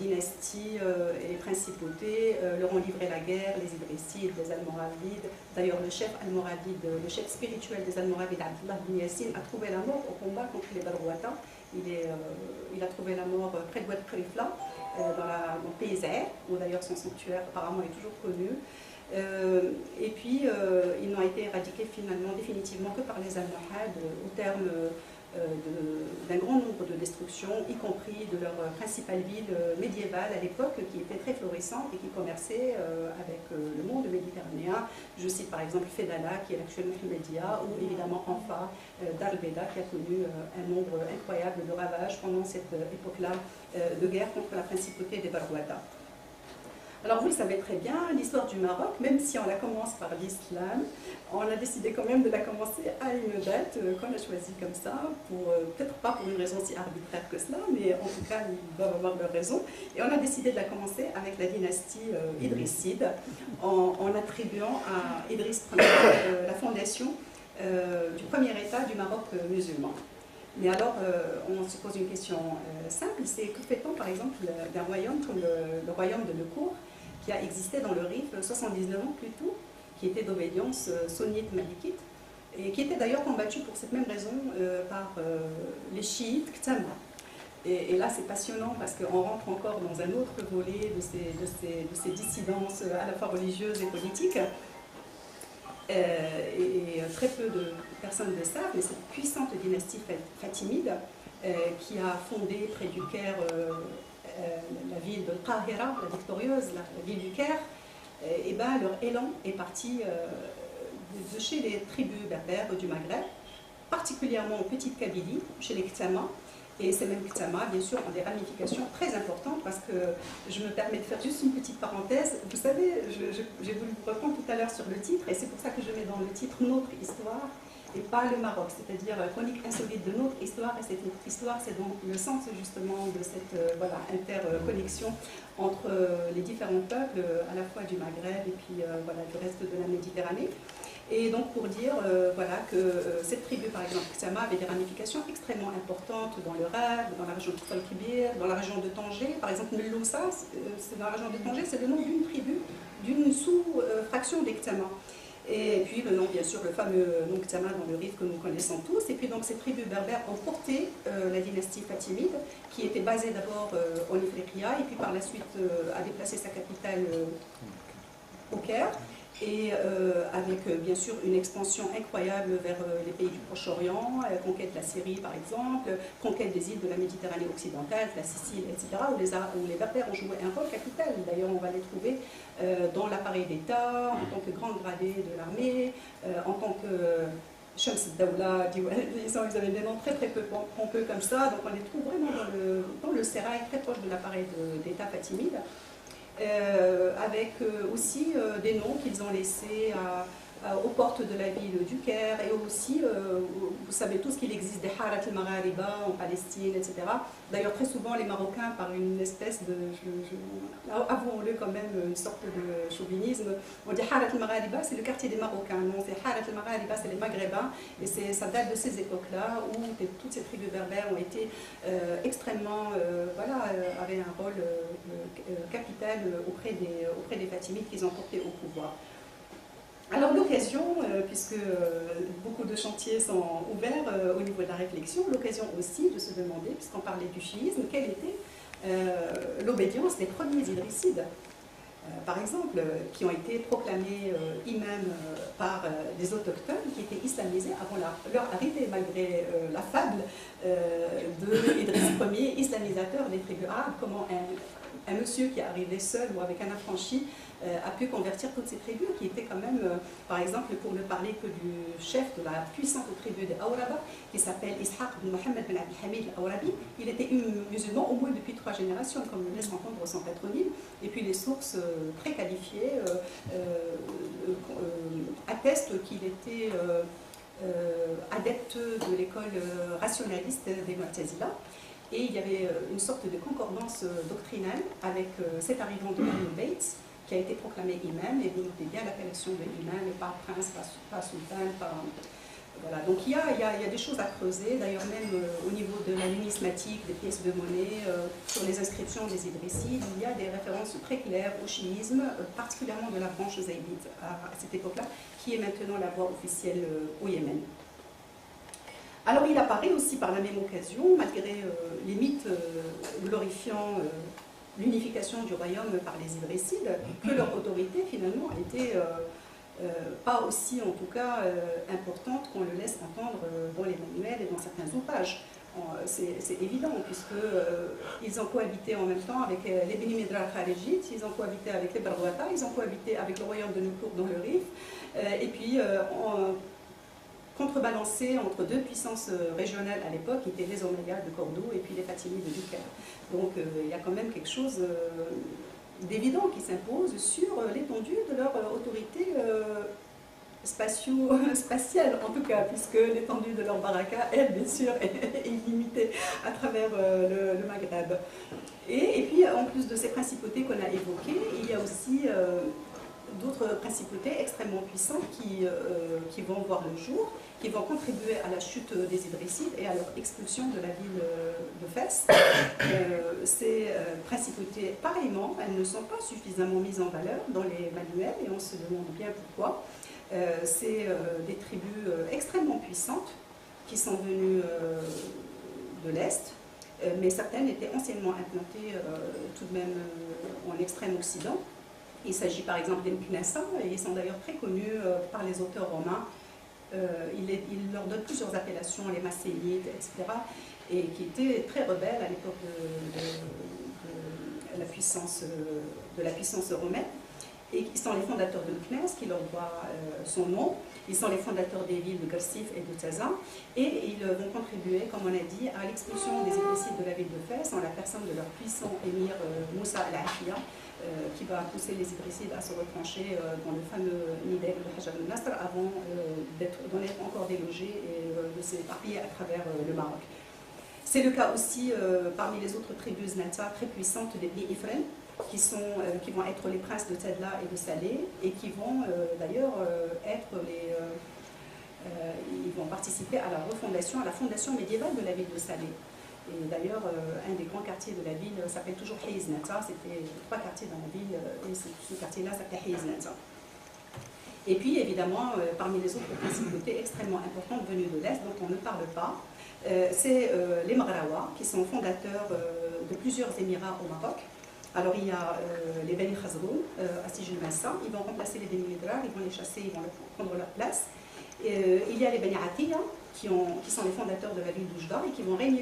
dynasties et les principautés leur ont livré la guerre, les Idrissides, les Almoravides. D'ailleurs, le chef almoravide, le chef spirituel des Almoravides, Abdullah bin Yassine, a trouvé la mort au combat contre les Barrouata. Il a trouvé la mort près de Oued Kharifla, dans le pays Zahir, où d'ailleurs son sanctuaire apparemment est toujours connu. Et puis, ils n'ont été éradiqués finalement définitivement que par les Almohades au terme d'un grand nombre de destructions, y compris de leur principale ville médiévale à l'époque, qui était très florissante et qui commerçait avec le monde méditerranéen. Je cite par exemple Fedala, qui est l'actuel Mohammedia, ou évidemment Anfa d'Al-Beda, qui a connu un nombre incroyable de ravages pendant cette époque-là de guerre contre la principauté des Barrouata. Alors vous le savez très bien, l'histoire du Maroc, même si on la commence par l'islam, on a décidé quand même de la commencer à une date qu'on a choisie comme ça, peut-être pas pour une raison si arbitraire que cela, mais en tout cas ils doivent avoir leur raison. Et on a décidé de la commencer avec la dynastie idrisside, en attribuant à Idriss Ier la fondation du premier État du Maroc musulman. Mais alors, on se pose une question simple, c'est que fait-on par exemple d'un royaume comme le royaume de Lecourt, qui a existé dans le Rif 79 ans plus tôt, qui était d'obédience sunnite malikite, et qui était d'ailleurs combattu pour cette même raison par les chiites Ktama. Et là c'est passionnant parce qu'on rentre encore dans un autre volet de ces dissidences à la fois religieuses et politiques. Et très peu de personnes le savent, mais cette puissante dynastie fatimide qui a fondé près du Caire la ville de Qahira, la victorieuse, la ville du Caire, et ben leur élan est parti de chez les tribus berbères du Maghreb, particulièrement en Petite Kabylie, chez les Ktama. Et ces mêmes Ktama, bien sûr, ont des ramifications très importantes parce que je me permets de faire juste une petite parenthèse. Vous savez, j'ai voulu vous reprendre tout à l'heure sur le titre, et c'est pour ça que je mets dans le titre notre histoire et pas le Maroc, c'est-à-dire chronique insolite de notre histoire. Et cette histoire, c'est dans le sens justement de cette interconnexion entre les différents peuples, à la fois du Maghreb et puis du reste de la Méditerranée. Et donc pour dire que cette tribu, par exemple, Ksama, avait des ramifications extrêmement importantes dans le Rab, dans la région de Kibir, dans la région de Tanger. Par exemple, Meloussa, c'est dans la région de Tanger, c'est le nom d'une tribu, d'une sous-fraction des Ksama. Et puis le nom, bien sûr, le fameux nom Ksama dans le Rif que nous connaissons tous. Et puis donc ces tribus berbères ont porté la dynastie fatimide, qui était basée d'abord en Ifriqiya, et puis par la suite a déplacé sa capitale au Caire. Et avec bien sûr une expansion incroyable vers les pays du Proche-Orient, conquête de la Syrie par exemple, conquête des îles de la Méditerranée occidentale, de la Sicile, etc., où les Berbères ont joué un rôle capital. D'ailleurs, on va les trouver dans l'appareil d'État, en tant que grand gradé de l'armée, en tant que Shams al-Dawla, ils avaient des noms très peu pompeux comme ça, donc on les trouve vraiment dans le sérail, très proche de l'appareil d'État fatimide. Avec aussi des noms qu'ils ont laissés aux portes de la ville du Caire, et aussi, vous savez tous qu'il existe des Harat al-Maghariba en Palestine, etc. D'ailleurs, très souvent, les Marocains, par une espèce de, avouons-le quand même, une sorte de chauvinisme, on dit Harat al-Maghariba, c'est le quartier des Marocains. Non, c'est Harat al-Maghariba, c'est les Maghrébins, et ça date de ces époques-là où toutes ces tribus berbères ont été extrêmement, avaient un rôle capital auprès des Fatimides qu'ils ont portés au pouvoir. Alors l'occasion, puisque beaucoup de chantiers sont ouverts au niveau de la réflexion, l'occasion aussi de se demander, puisqu'on parlait du chiisme, quelle était l'obédience des premiers idrissides, par exemple, qui ont été proclamés imams par des autochtones qui étaient islamisés avant leur arrivée, malgré la fable de Idriss Ier, islamisateur des tribus arabes, comment un monsieur qui est arrivé seul ou avec un affranchi a pu convertir toutes ces tribus qui étaient quand même, par exemple, pour ne parler que du chef de la puissante tribu des Awraba, qui s'appelle Ishaq bin Mohammed bin Abdelhamid al-Awrabi. Il était musulman au moins depuis 3 générations, comme le laisse entendre son patronyme, et puis les sources très qualifiées attestent qu'il était adepte de l'école rationaliste des Mu'tazila. Et il y avait une sorte de concordance doctrinale avec cet arrivant de Ahlul Bayt, qui a été proclamé imam, et vous notez bien l'appellation de imam, et pas prince, pas sultan, pas... Voilà, donc il y a des choses à creuser, d'ailleurs même au niveau de la numismatique, des pièces de monnaie, sur les inscriptions des Idrissides, il y a des références très claires au chiisme, particulièrement de la branche zaïdite à cette époque-là, qui est maintenant la voie officielle au Yémen. Alors il apparaît aussi par la même occasion, malgré les mythes glorifiant l'unification du royaume par les Idrissides, que leur autorité finalement était pas aussi en tout cas importante qu'on le laisse entendre dans les manuels et dans certains ouvrages. C'est évident, puisqu'ils ont cohabité en même temps avec les Beni Midra Kharijites, ils ont cohabité avec les Barwata, ils ont cohabité avec le royaume de Nukur dans le Rif, et puis contrebalancé entre 2 puissances régionales à l'époque, qui étaient les Omeyyades de Cordoue et puis les Fatimides de Caire. Donc il y a quand même quelque chose d'évident qui s'impose sur l'étendue de leur autorité spatiale, en tout cas, puisque l'étendue de leur baraka, elle, bien sûr, est illimitée à travers le Maghreb. Et puis, en plus de ces principautés qu'on a évoquées, il y a aussi d'autres principautés extrêmement puissantes qui vont voir le jour, qui vont contribuer à la chute des Idrissides et à leur expulsion de la ville de Fès. Ces principautés, pareillement, elles ne sont pas suffisamment mises en valeur dans les manuels, et on se demande bien pourquoi. C'est des tribus extrêmement puissantes qui sont venues de l'Est, mais certaines étaient anciennement implantées tout de même en extrême Occident. Il s'agit par exemple des Mknassa, et ils sont d'ailleurs très connus par les auteurs romains. Il leur donne plusieurs appellations, les Massélites, etc., et qui étaient très rebelles à l'époque de la puissance romaine. et qui sont les fondateurs de Meknès, qui leur doit son nom. Ils sont les fondateurs des villes de Gersif et de Taza, et ils vont contribuer, comme on a dit, à l'expulsion des Idrissides de la ville de Fès en la personne de leur puissant émir Moussa al-Afia, qui va pousser les Idrissides à se retrancher dans le fameux Nidal de Hajar al-Nasr avant d'en être encore délogés et de s'éparpiller à travers le Maroc. C'est le cas aussi parmi les autres tribus Znata très puissantes des Bni Ifren, qui vont être les princes de Tadla et de Salé, et qui vont d'ailleurs ils vont participer à la refondation, à la fondation médiévale de la ville de Salé. Et d'ailleurs, un des grands quartiers de la ville s'appelle toujours Hayz Nata. C'était 3 quartiers dans la ville, et ce quartier-là s'appelait Hayz Nata. Et puis, évidemment, parmi les autres principautés extrêmement importantes venues de l'Est, dont on ne parle pas, c'est les Maghrawa, qui sont fondateurs de plusieurs émirats au Maroc. Alors, il y a les Beni Khazroun, à Sijil Massa. Ils vont remplacer les Beni Midrar, ils vont les chasser, ils vont prendre leur place. Il y a les Beni Atiya, qui sont les fondateurs de la ville d'Oujda et qui vont régner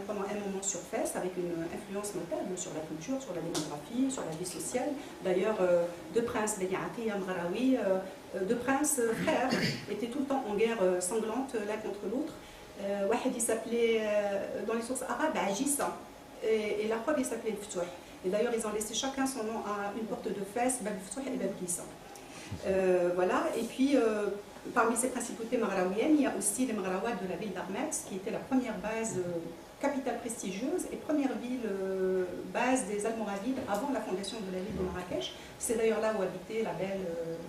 pendant un moment sur Fès avec une influence notable sur la culture, sur la démographie, sur la vie sociale. D'ailleurs, 2 princes, Beni Atiya, Mghraoui, 2 princes frères, étaient tout le temps en guerre sanglante l'un contre l'autre. Wahed, il s'appelait, dans les sources arabes, Ajissa, et la preuve, il s'appelait Ftouh. Et d'ailleurs, ils ont laissé chacun son nom à une porte de Fès, Bab Ftouh et Bab Kissa. Voilà, et puis parmi ces principautés maghraouiennes, il y a aussi les Maghraouat de la ville d'Armetz, qui était la première base, capitale prestigieuse et première ville base des Almoravides avant la fondation de la ville de Marrakech. C'est d'ailleurs là où habitait la belle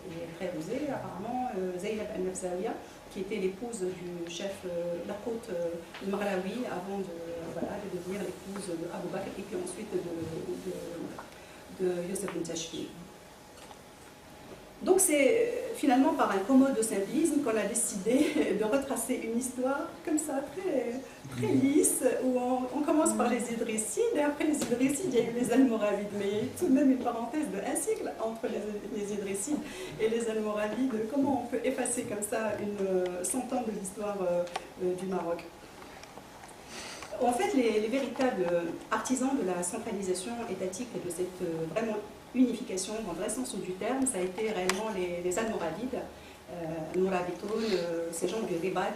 et très rusée, apparemment, Zeynab al-Nafzaouia, qui était l'épouse du chef Lakot Maghraoui avant de devenir l'épouse d'Abou Bakr et puis ensuite de Youssef Ben Tachfine. Donc c'est finalement par un commode symbolisme qu'on a décidé de retracer une histoire comme ça, très lisse, où on commence par les Idrissides, et après les Idrissides, il y a eu les Almoravides, mais il y a tout de même une parenthèse de 1 siècle entre les Idrissides et les Almoravides. Comment on peut effacer comme ça 100 ans de l'histoire du Maroc? En fait, les véritables artisans de la centralisation étatique et de cette vraiment unification dans le vrai sens du terme, ça a été réellement les Almoravides, Mourabitoun, ces gens du Ribat,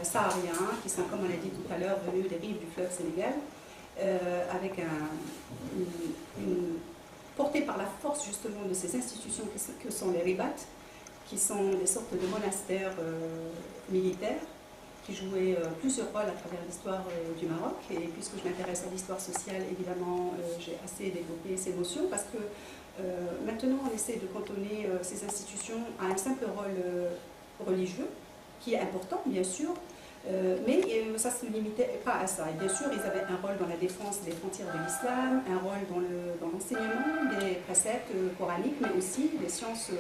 sahariens, qui sont, comme on l'a dit tout à l'heure, venus des rives du fleuve Sénégal, avec portés par la force justement de ces institutions que sont les Ribats, qui sont des sortes de monastères militaires, qui jouaient plusieurs rôles à travers l'histoire du Maroc. Et puisque je m'intéresse à l'histoire sociale, évidemment, j'ai assez développé ces notions, parce que maintenant, on essaie de cantonner ces institutions à un simple rôle religieux, qui est important, bien sûr, mais ça ne se limitait pas à ça. Et bien sûr, ils avaient un rôle dans la défense des frontières de l'islam, un rôle dans l'enseignement des préceptes coraniques, mais aussi des sciences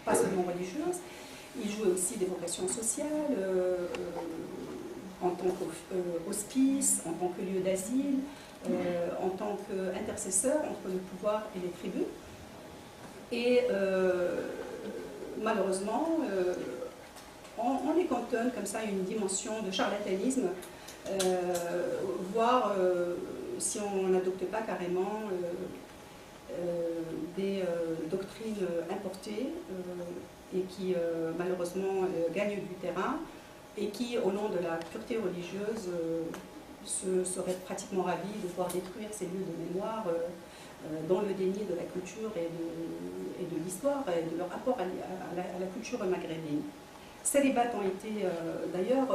pas seulement religieuses. Ils jouaient aussi des vocations sociales, en tant qu'hospice, en tant que lieu d'asile, en tant qu'intercesseur entre le pouvoir et les tribus. Et malheureusement, on les cantonne comme ça à une dimension de charlatanisme, voire, si on n'adopte pas carrément des doctrines importées, et qui malheureusement gagnent du terrain, et qui, au nom de la pureté religieuse, seraient pratiquement ravis de pouvoir détruire ces lieux de mémoire dans le déni de la culture et de l'histoire et de leur apport à la culture maghrébine. Ces ribats ont été d'ailleurs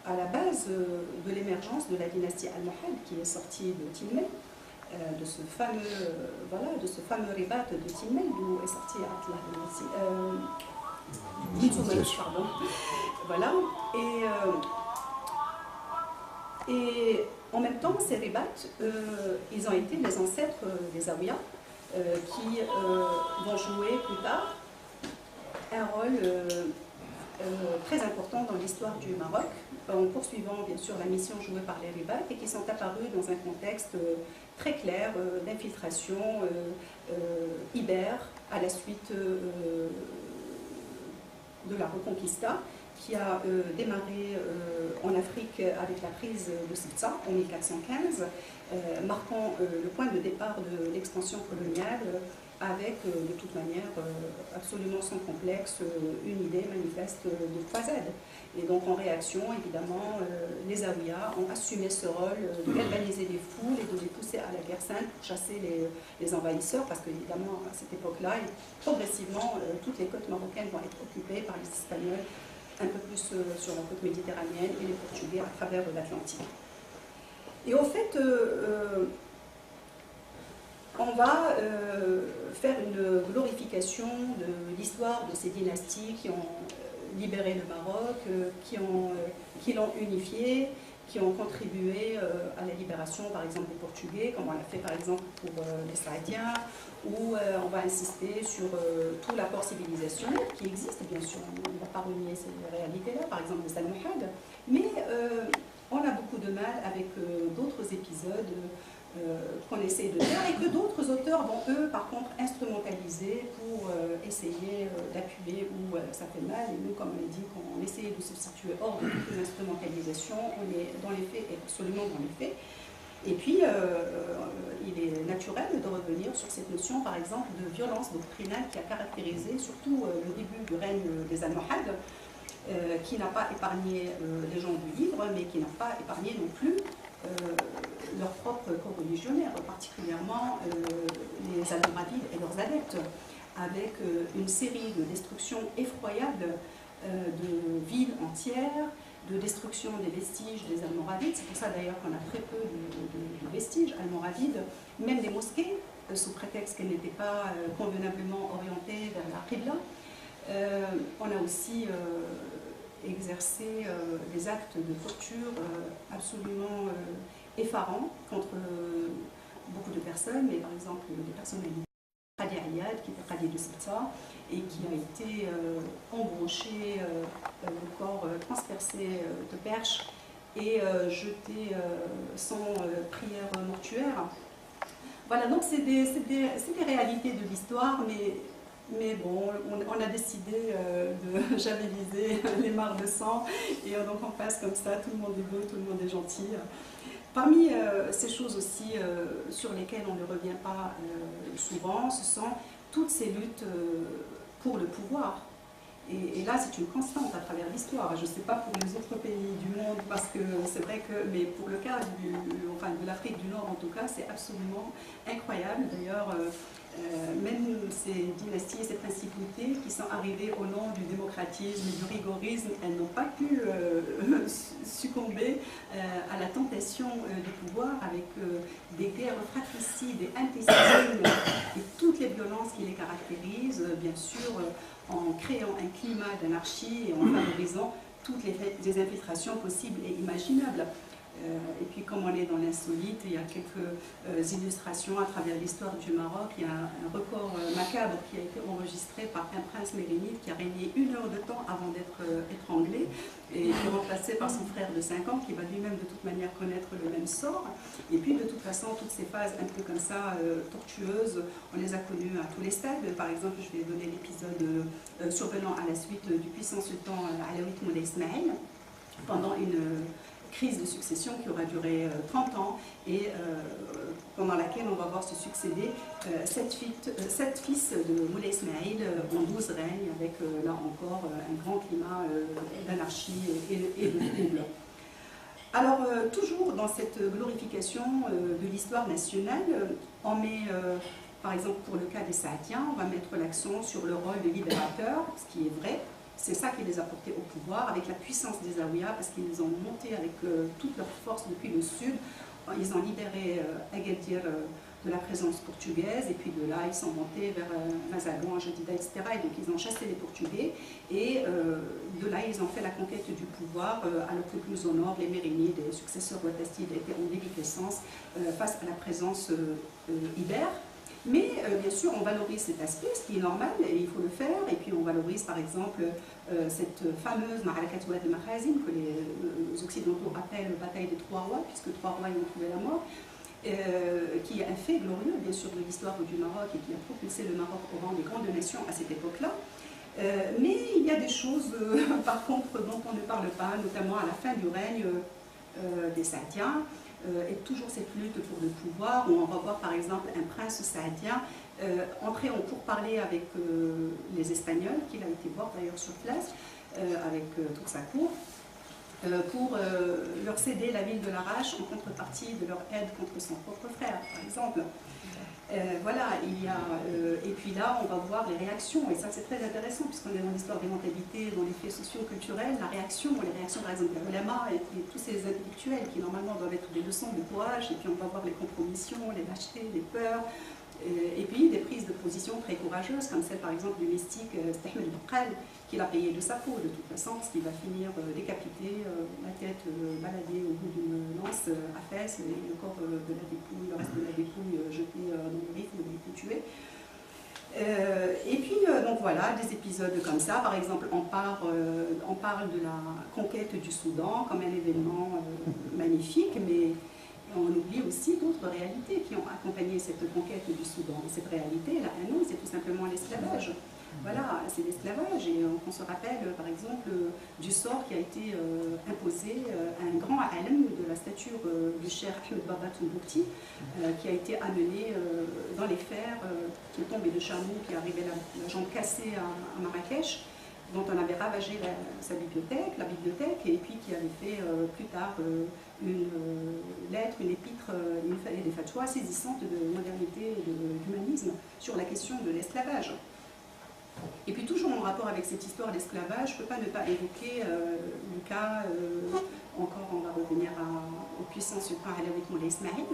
à la base de l'émergence de la dynastie Almohad, qui est sortie de Tilmel, de ce fameux ribat de Tilmel, d'où est sorti pardon. Voilà. Et en même temps, ces ribats, ils ont été les ancêtres des Zaouïas, qui vont jouer plus tard un rôle très important dans l'histoire du Maroc, en poursuivant bien sûr la mission jouée par les ribats, et qui sont apparus dans un contexte très clair d'infiltration ibère à la suite de la Reconquista, qui a démarré en Afrique avec la prise de Sibta en 1415, marquant le point de départ de l'expansion coloniale avec de toute manière absolument sans complexe une idée manifeste de croisade. Et donc en réaction, évidemment, les Zaouïas ont assumé ce rôle de galvaniser les foules et de les pousser à la guerre sainte pour chasser les envahisseurs, parce qu'évidemment à cette époque-là, progressivement, toutes les côtes marocaines vont être occupées par les Espagnols, un peu plus sur la côte méditerranéenne, et les Portugais à travers l'Atlantique. Et au fait, on va faire une glorification de l'histoire de ces dynasties qui ont libéré le Maroc, qui l'ont unifié, qui ont contribué à la libération, par exemple, des Portugais, comme on l'a fait par exemple pour les Saadiens, où on va insister sur tout l'apport civilisationnel qui existe, bien sûr, on ne va pas renier ces réalités-là, par exemple les Almohades, mais on a beaucoup de mal avec d'autres épisodes qu'on essaie de faire et que d'autres auteurs vont, eux, par contre, instrumentaliser pour essayer d'appuyer où ça fait mal. Et nous, comme on l'a dit, quand on essaie de se situer hors de toute instrumentalisation, on est dans les faits et absolument dans les faits. Et puis, il est naturel de revenir sur cette notion, par exemple, de violence doctrinale qui a caractérisé surtout le début du règne des Almohades, qui n'a pas épargné les gens du livre, mais qui n'a pas épargné non plus leurs propres co-religionnaires, particulièrement les Almoravides et leurs adeptes, avec une série de destructions effroyables de villes entières, de destruction des vestiges des Almoravides. C'est pour ça d'ailleurs qu'on a très peu de vestiges almoravides, même des mosquées, sous prétexte qu'elles n'étaient pas convenablement orientées vers la Qibla. On a aussi exercer des actes de torture absolument effarants contre beaucoup de personnes, mais par exemple des personnalités. Qadi Ayad, qui était Qadi de Sibta, et qui a été embroché, le corps transpercé de perches et jeté sans prière mortuaire. Voilà, donc c'est des réalités de l'histoire, mais bon, on a décidé de javeliser les mares de sang, et donc on passe comme ça, tout le monde est beau, tout le monde est gentil. Parmi ces choses aussi sur lesquelles on ne revient pas souvent, ce sont toutes ces luttes pour le pouvoir. Et là, c'est une constante à travers l'histoire. Je ne sais pas pour les autres pays du monde, parce que c'est vrai que, mais pour le cas de l'Afrique du Nord en tout cas, c'est absolument incroyable. D'ailleurs, même ces dynasties, ces principautés qui sont arrivées au nom du démocratisme et du rigorisme, elles n'ont pas pu succomber à la tentation du pouvoir avec des guerres fratricides et intestines et toutes les violences qui les caractérisent, bien sûr, en créant un climat d'anarchie et en favorisant toutes les infiltrations possibles et imaginables. Et puis comme on est dans l'insolite, il y a quelques illustrations à travers l'histoire du Maroc. Il y a un record macabre qui a été enregistré par un prince mérinide qui a régné 1 heure de temps avant d'être étranglé et qui est remplacé par son frère de 5 ans qui va lui-même de toute manière connaître le même sort. Et puis de toute façon, toutes ces phases un peu comme ça, tortueuses, on les a connues à tous les stades. Par exemple, je vais donner l'épisode survenant à la suite du puissant sultan alawite Moulay Ismaël, pendant une crise de succession qui aura duré 30 ans et pendant laquelle on va voir se succéder 7 fils de Moulay Ismaël en 12 règnes, avec là encore un grand climat d'anarchie et de trouble. Alors toujours dans cette glorification de l'histoire nationale, on met par exemple pour le cas des Saadiens, on va mettre l'accent sur le rôle de libérateur, ce qui est vrai. C'est ça qui les a portés au pouvoir, avec la puissance des Zaouïas, parce qu'ils ont monté avec toute leur force depuis le sud. Ils ont libéré Agadir de la présence portugaise, et puis de là, ils sont montés vers Mazagouan, Jadida, etc. Et donc, ils ont chassé les Portugais, et de là, ils ont fait la conquête du pouvoir, alors que plus au nord, les Mérinides, les successeurs ouattastides étaient en déliquescence face à la présence ibère. Mais bien sûr, on valorise cet aspect, ce qui est normal, et il faut le faire. Et puis on valorise par exemple cette fameuse Ma'arakat Ouad de Makhazin, que les Occidentaux appellent bataille des 3 rois, puisque 3 rois y ont trouvé la mort, qui est un fait glorieux, bien sûr, de l'histoire du Maroc, et qui a propulsé le Maroc au rang des grandes nations à cette époque-là. Mais il y a des choses, par contre, dont on ne parle pas, notamment à la fin du règne des Saadiens, et toujours cette lutte pour le pouvoir, où on va voir par exemple un prince saadien entrer en pourparlers avec les Espagnols, qu'il a été voir d'ailleurs sur place, avec toute sa cour, pour leur céder la ville de Larache en contrepartie de leur aide contre son propre frère, par exemple. Voilà, et puis là, on va voir les réactions, et ça c'est très intéressant, puisqu'on est dans l'histoire des mentalités, dans les faits socio-culturels, les réactions par exemple des ulama et tous ces intellectuels qui normalement doivent être des leçons de courage, et puis on va voir les compromissions, les lâchetés, les peurs, et puis des prises de position très courageuses, comme celle par exemple du mystique Stahmed Baqal, qu'il a payé de sa peau de toute façon, parce qu'il va finir décapité, la tête baladée au bout d'une lance à Fès, et le corps de la dépouille, le reste de la dépouille jeté dans le Rif, où il a été tué. Et puis, donc voilà, des épisodes comme ça. Par exemple, on parle de la conquête du Soudan comme un événement magnifique, mais on oublie aussi d'autres réalités qui ont accompagné cette conquête du Soudan. Cette réalité, là, non, c'est tout simplement l'esclavage. Voilà, c'est l'esclavage, et on se rappelle par exemple du sort qui a été imposé à un grand alim de la stature du Cheikh Ahmed Baba Tombouctou, qui a été amené dans les fers, qui est tombé de chameau, qui est arrivé la jambe cassée à Marrakech, dont on avait ravagé la bibliothèque, et puis qui avait fait plus tard une lettre, une épître, des fatwas saisissantes de modernité et d'humanisme sur la question de l'esclavage. Et puis toujours en rapport avec cette histoire d'esclavage, je ne peux pas ne pas évoquer le cas, encore on va revenir aux puissances suprêmes avec Moulay Ismaïl,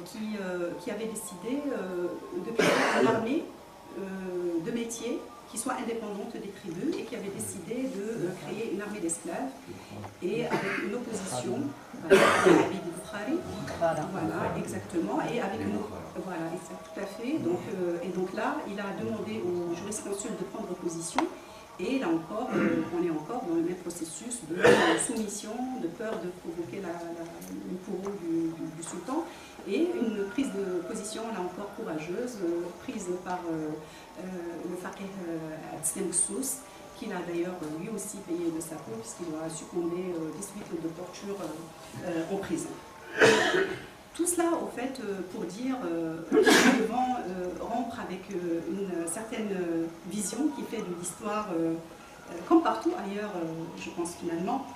qui avait décidé de créer une armée de métiers qui soit indépendante des tribus, et qui avait décidé de créer une armée d'esclaves, et avec une opposition à Abid el-Bukhari, voilà, exactement, et avec une... Voilà, tout à fait. Donc, et donc là, il a demandé au jurisconsulte de prendre position, et là encore, on est encore dans le même processus de soumission, de peur de provoquer le bourreau du sultan, et une prise de position, là encore, courageuse, prise par le faqih Atsem Ksous, qu'il a d'ailleurs lui aussi payé de sa peau, puisqu'il a succombé des suites de torture en prison. Tout cela, au fait, pour dire que nous devons rompre avec une certaine vision qui fait de l'histoire, comme partout ailleurs, je pense finalement,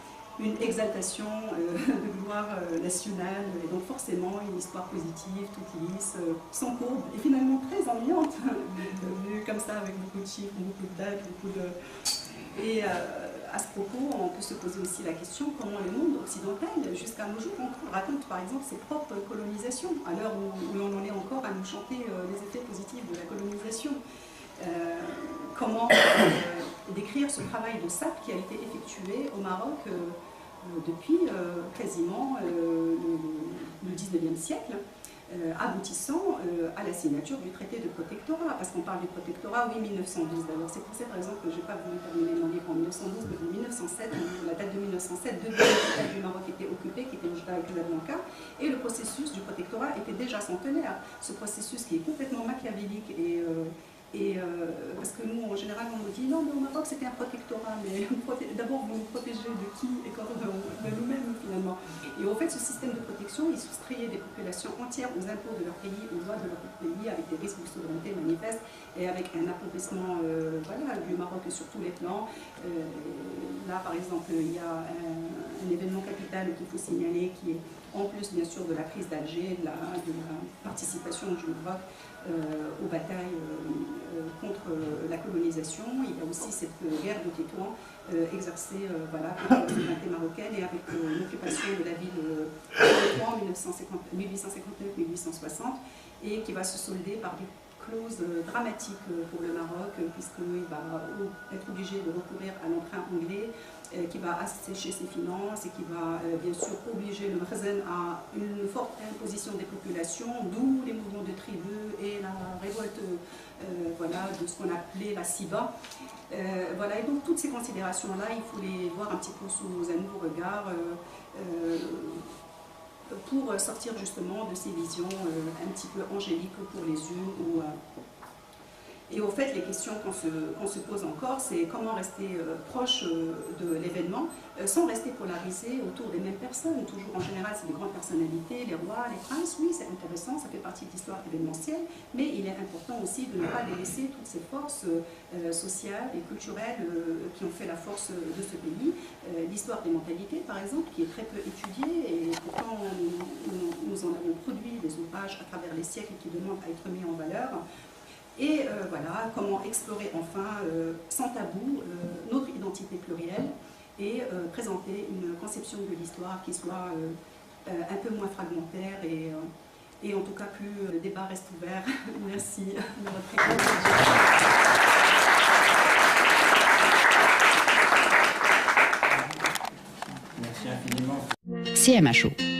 une exaltation de gloire nationale, et donc forcément une histoire positive, toute lisse, sans courbe, et finalement très ennuyante, vue comme ça, avec beaucoup de chiffres, beaucoup de dates, beaucoup de... Et à ce propos, on peut se poser aussi la question comment le monde occidental, jusqu'à nos jours, raconte par exemple ses propres colonisations, à l'heure où on en est encore à nous chanter les effets positifs de la colonisation. Comment décrire ce travail de sape qui a été effectué au Maroc depuis quasiment le 19e siècle, aboutissant à la signature du traité de protectorat, parce qu'on parle du protectorat, oui, 1912 d'ailleurs, c'est pour ça par exemple que je n'ai pas voulu terminer mon livre en 1912, mais en 1907, la date de 1907, deux villes du Maroc étaient occupées, qui étaient Oujda et Casablanca, et le processus du protectorat était déjà centenaire, ce processus qui est complètement machiavélique, parce que nous, en général, on nous dit non, mais au Maroc c'était un protectorat, mais d'abord vous nous protégez de qui et de nous-mêmes finalement. Et en fait, ce système de protection, il soustrayait des populations entières aux impôts de leur pays, aux lois de leur pays, avec des risques de souveraineté manifestes et avec un appauvrissement voilà, du Maroc sur tous les plans. Là, par exemple, il y a un événement capital qu'il faut signaler qui est en plus, bien sûr, de la crise d'Alger, de la participation du Maroc aux batailles contre la colonisation. Il y a aussi cette guerre de Tétouan exercée voilà, contre la souveraineté marocaine, et avec l'occupation de la ville de Tétouan en 1859-1860, et qui va se solder par des clauses dramatiques pour le Maroc, puisqu'il va être obligé de recourir à l'emprunt anglais, qui va assécher ses finances, et qui va bien sûr obliger le Makhzen à une forte imposition des populations, d'où les mouvements de tribus et la révolte voilà, de ce qu'on appelait la Siba. Voilà, et donc toutes ces considérations-là, il faut les voir un petit peu sous un nouveau regard pour sortir justement de ces visions un petit peu angéliques pour les unes ou Et au fait, les questions qu'on se pose encore, c'est comment rester proche de l'événement sans rester polarisé autour des mêmes personnes. Toujours en général, c'est des grandes personnalités, les rois, les princes. Oui, c'est intéressant, ça fait partie de l'histoire événementielle, mais il est important aussi de ne pas délaisser toutes ces forces sociales et culturelles qui ont fait la force de ce pays. L'histoire des mentalités, par exemple, qui est très peu étudiée, et pourtant nous en avons produit des ouvrages à travers les siècles qui demandent à être mis en valeur. Et voilà, comment explorer enfin, sans tabou, notre identité plurielle et présenter une conception de l'histoire qui soit un peu moins fragmentaire et en tout cas plus le débat reste ouvert. Merci de votre écoute. Merci infiniment. CMHO.